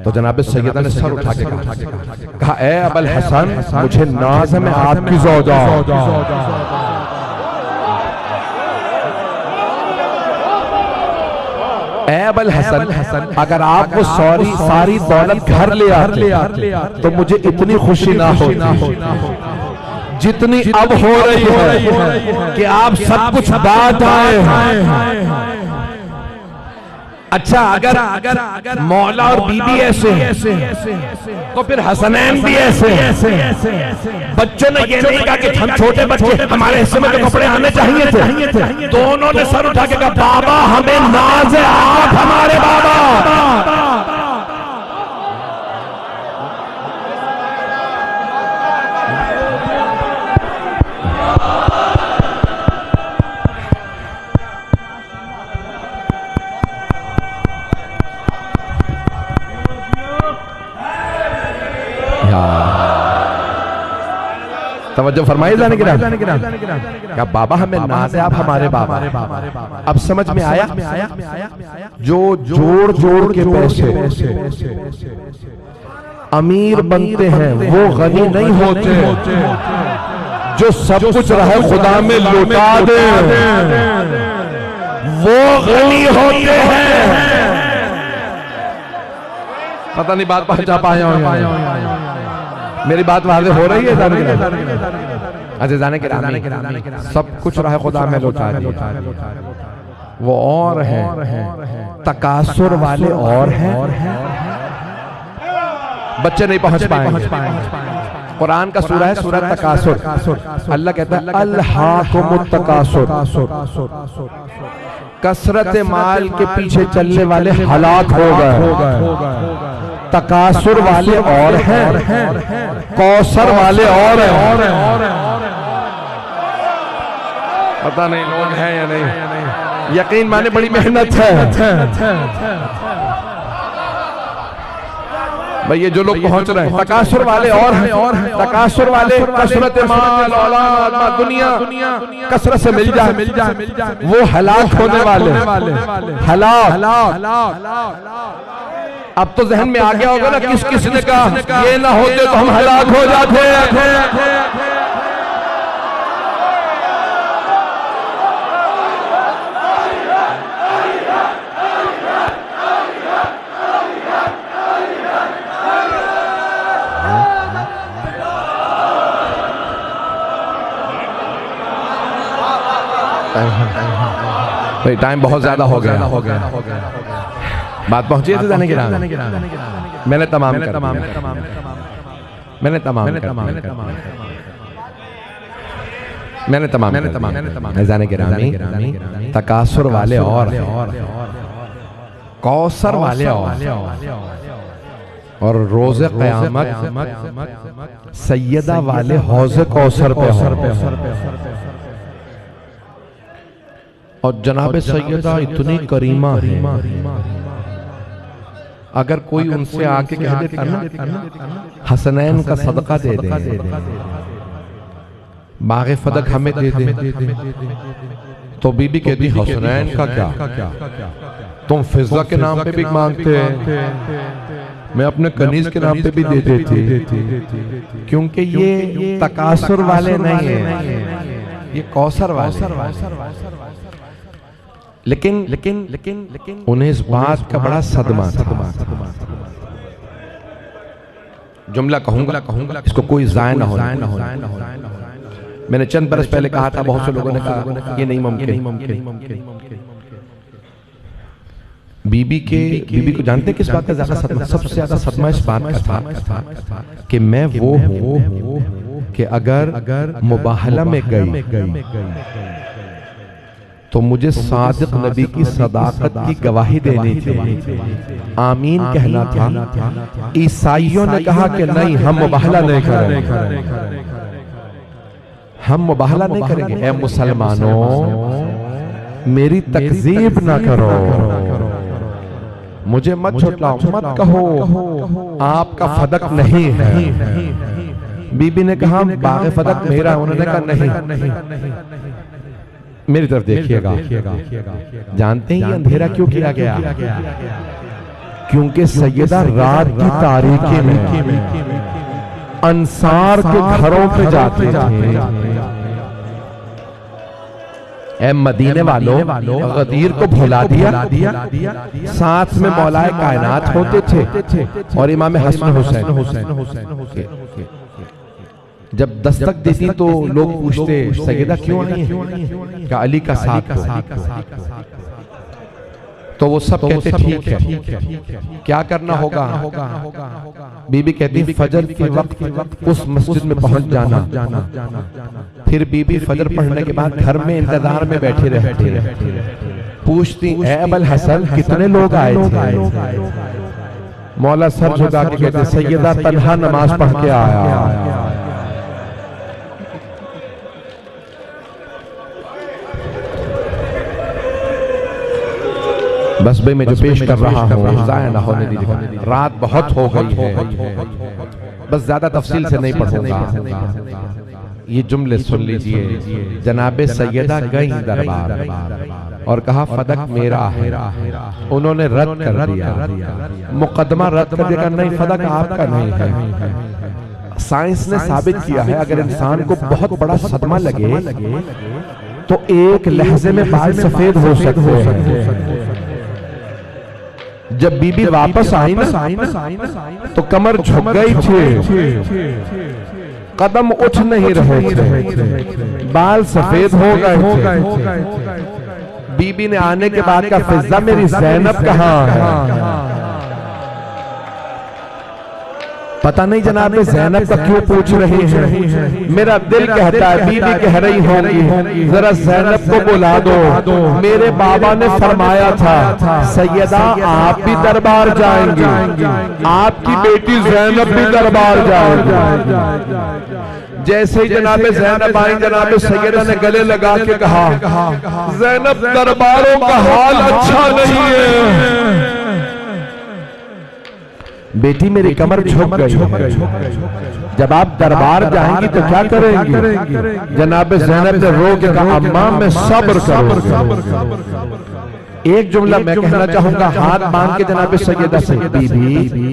[SPEAKER 2] तो जनाब सैयदा ने सर उठा के कहा, ए अबल हसन मुझे नाज है, मैं आपकी ज़ौजा। ए अबल हसन अगर आप वो सारी दौलत घर ले आते तो मुझे इतनी खुशी ना होती जितनी अब हो रही है कि आप सब कुछ बांट आए हैं।
[SPEAKER 3] अच्छा अगर मौला और बीबी ऐसे तो फिर हसनैन भी ऐसे। बच्चों ने ये नहीं कहा कि हम छोटे बच्चे हमारे हिस्से में तो कपड़े आने चाहिए थे, दोनों ने सर उठा के कहा बाबा हमें नाज है, आप हमारे बाबा।
[SPEAKER 2] तवज्जो फरमाइए जाने क्या बाबा हमें नाज है, आप हमारे बाबा। अब समझ में आया जो जोड़ जोड़ के पैसे अमीर बनते हैं वो गनी नहीं होते, जो सब कुछ रहे खुदा में लौटा दे वो गनी होते हैं। पता नहीं बात पहुंचा पाया हूं, मेरी बात वाज़ेह हो रही है? अच्छा जाने के सब कुछ रहा खुदा में लौटा दिया वो और है, तकासुर वाले और हैं, बच्चे नहीं पहुंच पाए। कुरान का सूरा है सूरा तकासुर। अल्लाह कहता है अल्हाकुमुत तकासुर, कसरत माल के पीछे चलने वाले हलाक हो गए। तकासुर वाले और हैं, कौसर वाले और हैं। पता नहीं लोग हैं या नहीं, यकीन माने बड़ी मेहनत है भाई। ये जो लोग पहुंच रहे हैं तकासुर वाले और हैं, तकासुर वाले कसरत माल औलाद दुनिया कसरत से मिल जाए वो हलाक होने वाले हलाक। अब तो जहन में आ गया होगा ना किस किस ने कहा ये ना होते तो हम हलाक हो जाते। भाई टाइम बहुत ज्यादा हो गया, बात पहुंची है तो जाने की राह। मैंने तमाम जाने की राह। तकासुर वाले और कौसर वाले और रोज़े क़यामत सैयदा वाले हौज़े कौसर पे। और जनाब सैयदा इतनी करीमा है, अगर कोई उनसे आके कह देता ना हसनैन का सदका दे दे, बाग़े फदक हमें दे दे, तो बीबी कहती हसनैन का क्या, तुम फिजा के नाम पे भी मांगते हैं, मैं अपने कनीज के नाम पे भी दे देती, क्योंकि ये तकासुर वाले नहीं है, ये कौसर वाले। लेकिन उन्हें इस बात का बड़ा सदमा था। जुमला कहूंगा इसको कोई ज़ाय ना हो। मैंने चंद बरस पहले कहा था, बहुत से लोगों ने कहा ये नहीं मुमकिन। बीबी को जानते किस बात का ज्यादा सदमा? सबसे ज्यादा सदमा इस बात का था कि मैं वो हूँ कि अगर मुबाहला में गई तो मुझे सादिक नबी की सदाकत की गवाही देनी थी, आमीन कहना था। ईसाइयों ने कहा कि नहीं हम मुबाहला नहीं करेंगे, हम मुबाहला नहीं करेंगे। ए मुसलमानों मेरी तकजीब ना करो, मुझे मत छुटलाओ, मत कहो आपका फदक नहीं है। बीबी ने कहा बाग़े फदक मेरा, उन्होंने कहा नहीं। मेरी तरफ देखिएगा, जानते हैं ये अंधेरा क्यों किया गया? क्योंकि सैयदा रात की तारीकी में अंसार के घरों पे जाते थे। ए मदीने वालों, गदीर को भुला दिया, साथ में मौलाए कायनात होते थे और इमाम हसन हुसैन। जब दस्तक देती तो लोग पूछते सैयदा क्यों आई है? क्या अली का साथ हो? तो वो सब कहते ठीक है, क्या करना होगा? बीबी कहती फजर के वक्त उस मस्जिद में पहुंच जाना। फिर बीबी फजर पढ़ने के बाद घर में इंतजार में बैठी रहती है। पूछती ए अबुल हसन कितने लोग आए थे? मौला सर झुका के कहते सैयदा तन्हा नमाज पढ़ के आया। बस भाई मैं जो पेश कर रहा हूँ ज़ाया ना होने दीजिए, रात बहुत हो गई है, बस ज्यादा तफसील से नहीं पढ़ूंगा। ये जुमले सुन लीजिए। जनाबे सैयदा गई दरबार और कहा फदक मेरा है। उन्होंने रद्द कर दिया, मुकदमा रद्द कर दिया, नहीं फदक आपका नहीं है। साइंस ने साबित किया है अगर इंसान को बहुत बड़ा सदमा लगे तो एक लहजे में बाल सफेद हो सकते हैं। जब बीबी वापस आई ना तो कमर झुक गई थी, कदम उठ नहीं रहे थे, बाल सफेद हो गए थे। बीबी ने आने के बाद का फिजा मेरी ज़ैनब कहाँ है? पता नहीं जनाबे ज़ैनब का क्यों पूछ रही है। मेरा दिल कहता है बीबी कह रही होंगी जरा ज़ैनब को बुला दो। मेरे बाबा ने फरमाया था सैयदा आप भी दरबार जाएंगी, आपकी बेटी ज़ैनब भी दरबार जाएगी। जैसे ही जनाबे ज़ैनब आई, जनाबे सैयदा ने गले लगा के कहा ज़ैनब दरबारों का हाल अच्छा नहीं है। बेटी मेरी कमर झुक गई। जब आप दरबार जाएंगी तो क्या करेंगी? जनाबे ज़ैनब ने रो के कहा अम्मा मैं सब्र करूंगी। एक जुमला मैं कहना चाहूंगा, हाथ बांध के जनाबे सैयदा से बीबी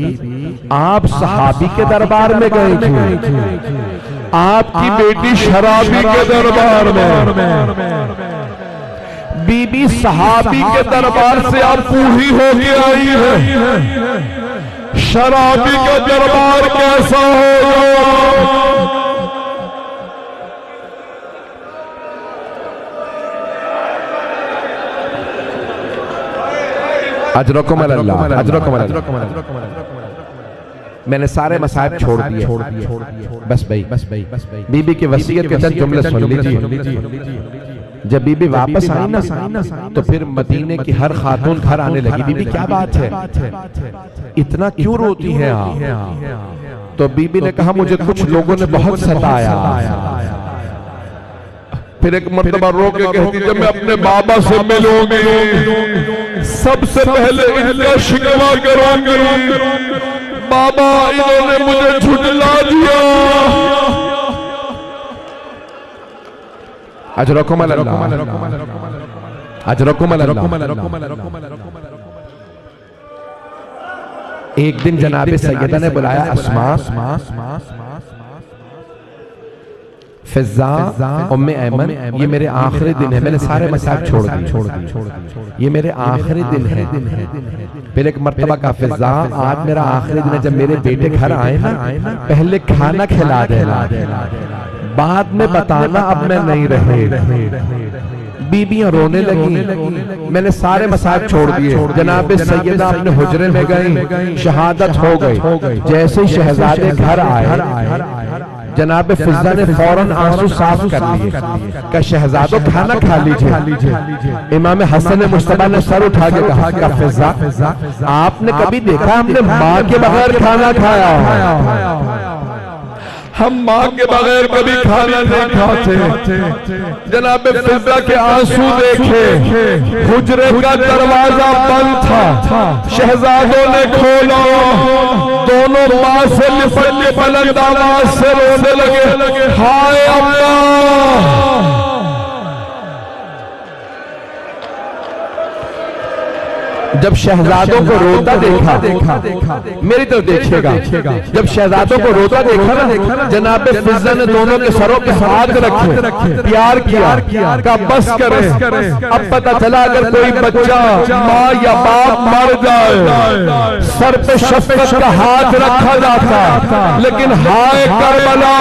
[SPEAKER 2] आप सहाबी के दरबार में गई थी, आपकी बेटी शराबी के दरबार में। बीबी सहाबी के दरबार से आप बूढ़ी होके आई है, शराबी का दरबार कैसा होगा? अजरकुम अल्लाह, अजरकुम अल्लाह। मैंने सारे मसाइब छोड़ दिए, बस भाई बीबी की वसीयत के चंद जुमले सुन लीजिए। जब बीबी वापस आई ना तो फिर मदीने की हर खातून घर आने लगी, बीबी क्या बात है, इतना क्यों रोती है आप? तो बीबी ने कहा मुझे कुछ लोगों ने बहुत सताया। फिर एक मर्तबा रो के कहती जब मैं अपने बाबा से मिलूंगी सबसे पहले इनका शिकवा करूंगी, बाबा इन्होंने मुझे झुठला दिया। अजरकुम अल्लाह, अजरकुम अल्लाह। एक दिन जनाबे सैयदा ने बुलाया अस्मा, फिजा, उम्मे ऐमन, ये मेरे आखिरी दिन है, मैंने सारे मसाइब छोड़ दिए, ये मेरे आखिरी दिन है। फिर एक मर्तबा का फिजा आज मेरा आखिरी दिन है, जब मेरे बेटे घर आए ना पहले खाना खिला देना, बाद में बताना अब मैं नहीं रहे। बीबियां रोने लगी, मैंने सारे मसाइब छोड़ दिए। जनाबे सैयदा अपने हुजरे में गई, शहादत हो गई। जैसे ही शहजादे घर आए जनाबे फिजा ने फौरन आंसू साफ कर लिए, का शहजादो खाना खा लीजिए। इमाम हसन मुस्तफा ने सर उठा के कहा का फिजा आपने कभी देखा हमने माँ के बगैर खाना खाया? हम माँ के बगैर कभी खाना नहीं खाते। जनाबे फिजा के आंसू देखे, हुजरे का दरवाजा बंद था, शहजादों ने खोला, दोनों माँ से लिपट के बुलंद आवाज से रोने लगे, हाय अम्मा। जब शहजादों को रोता देखा, मेरी तरफ देखिएगा, जब शहजादों को रोता देखा ना जनाबे फिजा ने दोनों के सरों पे हाथ रखे, प्यार किया, का बस करे। अब पता चला अगर कोई बच्चा माँ या बाप मर जाए सर पे शफकत का हाथ रखा जाता, लेकिन हाय करबला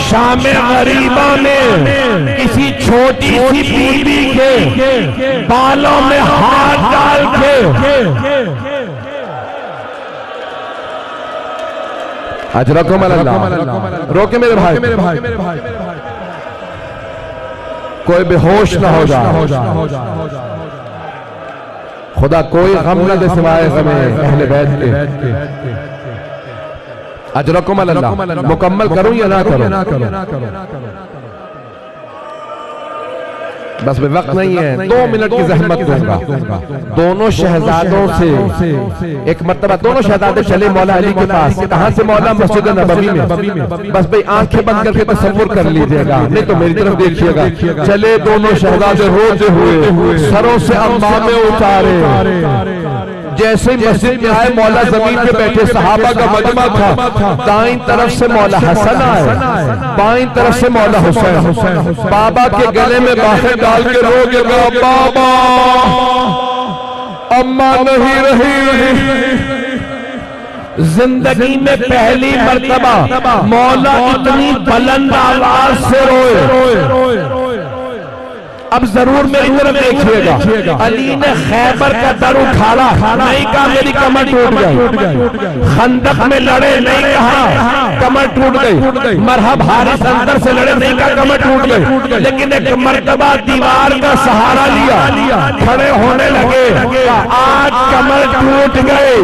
[SPEAKER 2] शाम गरीबा में किसी
[SPEAKER 3] छोटी सी बीबी के बालों में हाथ डाल के
[SPEAKER 2] अजरकुम अल्लाह। रोके मेरे भाई, कोई बेहोश ना हो जाए। खुदा कोई गम न दे सिवाय गमे अहले बैत के। अजरकुम अल्लाह। मुकम्मल करूं या ना करूं? बस में वक्त नहीं है, 2 मिनट की जहमत दूंगा। दोनों शहजादों से एक मर्तबा दोनों शहजादे चले मौला अली के पास। कहां से? मौला मस्जिद नबवी में। बस भाई आंखें बंद करके तसव्वुर कर लीजिएगा, नहीं तो मेरी तरफ देखिएगा। चले दोनों शहजादे रोते हुए सरों से अम्मामे उतारे। जैसे मस्जिद में आए मौला जमीन पे बैठे, सहाबा का मजमा था। दाईं तरफ से मौला हसन आए, बाईं तरफ से मौला हुसैन। बाबा के गले में बाहें डाल के रो के कहा, बाबा अम्मा नहीं रही। जिंदगी में पहली मर्तबा मौला इतनी बुलंद आवाज से रोए। अब जरूर मेरी तरफ देखिएगा। अली ने खैबर का दर उठाड़ा, नहीं कहा मेरी कमर टूट गई। खंदक में लड़े, नहीं कहा कमर टूट गई। मरहब हारिस अंदर से लड़े, नहीं कहा कमर टूट गई। लेकिन एक मर्तबा दीवार का सहारा लिया, खड़े होने लगे। आज कमर टूट गई।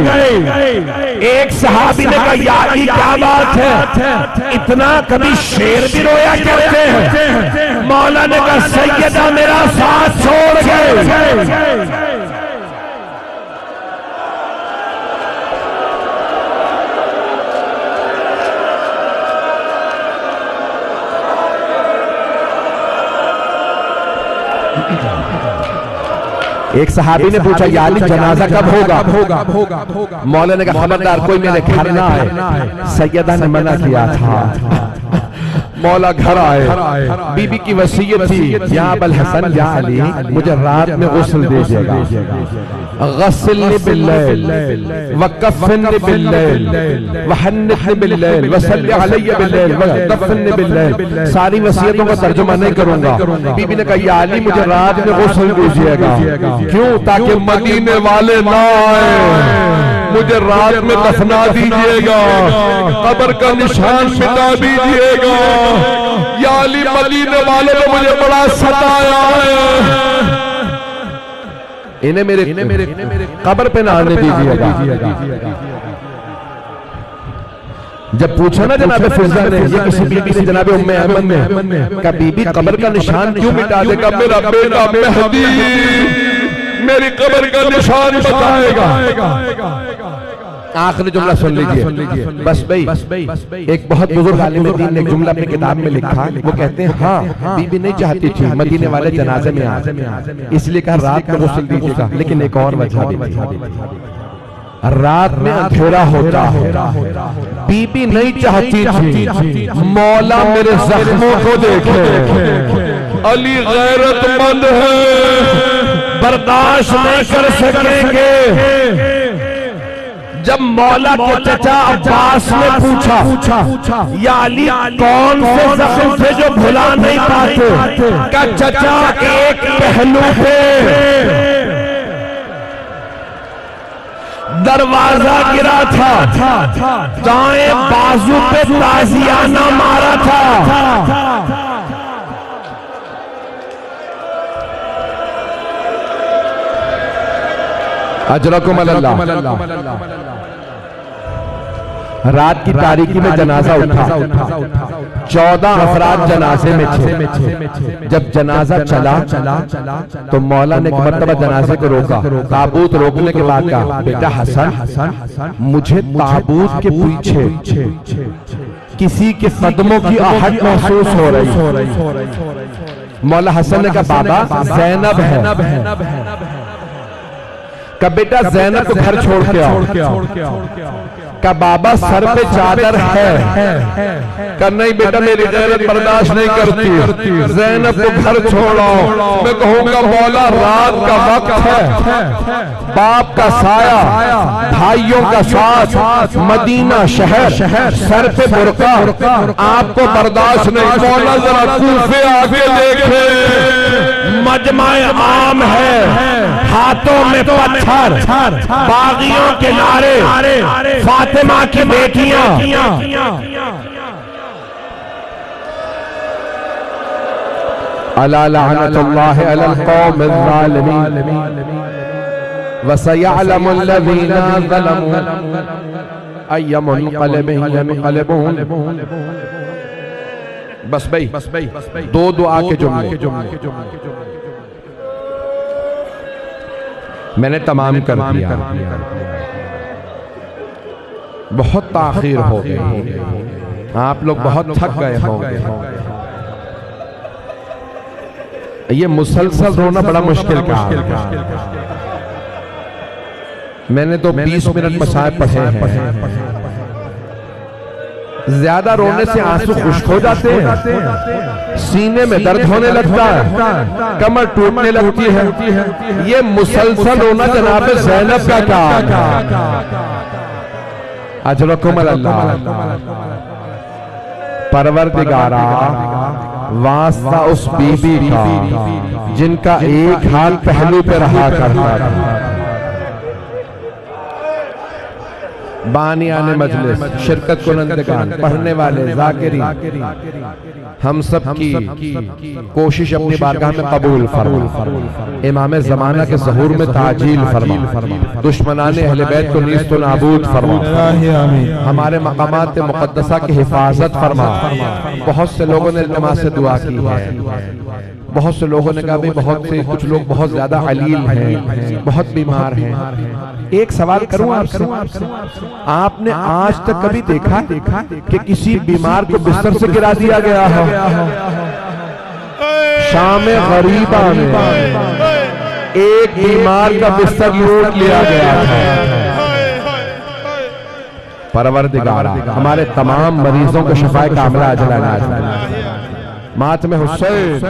[SPEAKER 2] एक सहाबी ने कहा, यार ये क्या बात है, इतना कभी शेर भी रोया करते हैं? मौला ने कहा, सैयदा मेरा साथ छोड़ गए। एक सहाबी ने पूछा, या अली जनाजा कब होगा? मौला ने कहा, खबरदार कोई मेरे घर ना आए। सैयदा ने मना किया था। मौला घर आए, बीबी की वसीयत थी, या अबल हसन या अली मुझे रात में गुस्ल दीजिएगा। गस्सिलनी बिल्लैल वकफ़िनी बिल्लैल वहन्निनी बिल्लैल वसल्लि अलैया बिल्लैल वदफ़िनी बिल्लैल। सारी वसीयतों का तर्जुमा नहीं करूंगा। बीबी ने कहा, या अली मुझे रात में गुस्ल दीजिएगा। क्यों? ताकि मदीने वाले ना आए। मुझे रात में दफना दीजिएगा, कब्र का निशान मिटा दीजिएगा। या अली मदीने वालों ने मुझे बड़ा सताया है, इन्हें मेरे कब्र पे ना आने दीजिएगा। जब पूछा ना जनाब फिजा ने, ये किसी बीबी से जनाब उम्मे अहमद ने कहा, बीबी कब्र का निशान क्यों मिटा देगा? मेरा बेटा मेहदी मेरी कब्र का निशान बताएगा। आखिरी जुमला सुन लीजिए। बस भाई एक बहुत बुजुर्ग आलिम दीन ने एक जुमला अपनी किताब में लिखा। वो कहते हैं, हाँ बीबी नहीं चाहती थी मदीने वाले जनाजे में आ, इसलिए कहा रात में गुस्ल दीजिएगा। लेकिन एक और वजह भी थी, रात में अंधेरा होता है। बीबी नहीं चाहती थी मौला मेरे जख्मों को देखे। अली गैरतमंद है, बर्दाश्त नहीं कर सकेंगे। जब मौला के चचा अब्बास ने पूछा, या अली कौन से जख्म थे जो भुला नहीं पाते? का चचा एक पहलू पे दरवाजा गिरा था, दाएं बाजू पे ताजियाना मारा था। अजरकुम अल्लाह। रात की तारीकी में जनाजा उठा। 14 अफराद जनाजे में थे। जब जनाजा चला तो मौला ने एक मर्तबा जनाजे को रोका। ताबूत रोकने के बाद कहा, बेटा हसन मुझे ताबूत के पीछे किसी के कदमों की आहट महसूस हो रही। मौला हसन ने कहा, बाबा ज़ैनब है। का बेटा ज़ैनब को घर छोड़ के आओ। का बाबा सर पे चादर है। का नहीं बेटा मेरी गैरत बर्दाश्त नहीं करती, ज़ैनब को घर छोड़ो। मैं कहूंगा मौला रात का वक्त है, बाप का साया, भाइयों का साथ, मदीना शहर, सर पे बुर्का, आपको बर्दाश्त नहीं। मौला जरा कूफे आगे देखे।
[SPEAKER 3] मजमा आम है, हाथों में पत्थर, बागियों के नारे, फातिमा की बेटियां।
[SPEAKER 2] अला लअनतुल्लाहि अलल कौमिज़ ज़ालिमीन वसयअलमुल लज़ीना ज़लमू अय्य मुनक़लिबिन यनक़लिबून। बस भाई, दो दुआ के जुमले मैंने तमाम कर दिया। बहुत ताखीर हो गई, आप लोग बहुत थक गए होंगे। ये मुसलसल रोना बड़ा मुश्किल काम है। मैंने तो 20 मिनट मसाइब पढ़े हैं। ज्यादा रोने से आंसू खुश्क हो जाते हैं, सीने में दर्द होने लगता है, कमर टूटने लगती है। ये मुसलसल रोना जनाब ज़ैनब का काम। अजरकुम अल्लाह। परवरदिगारा, वास्ता उस बीबी का जिनका एक हाथ पहलू पे रहा करता था। बानियाने मजलिस, शिरकत कुनंदगान, पढ़ने वाले, ज़ाकिरीन, हम सब की कोशिश अपनी बारगाह में कबूल फरमा। इमाम ज़माना के ज़हूर में ताजील फरमा। दुश्मनाने अहले बैत को नीस्त व नाबूद फरमा। हमारे मकामात मुक़द्दसा की हिफाजत फरमा। बहुत से लोगों ने इल्तिमास से दुआ की है। बहुत से लोगों ने कहा भाई बहुत से कुछ लोग बहुत ज्यादा अलील हैं, बहुत बीमार हैं। एक सवाल करूं आपसे, आपने आज तक कभी देखा कि किसी बीमार को बिस्तर से गिरा दिया गया हो? शाम गरीबा में एक बीमार का बिस्तर लूट लिया गया था। परवरदिगारा, हमारे तमाम मरीजों को शिफाए कामिला अजला नाज़िल। मातम हुसैन।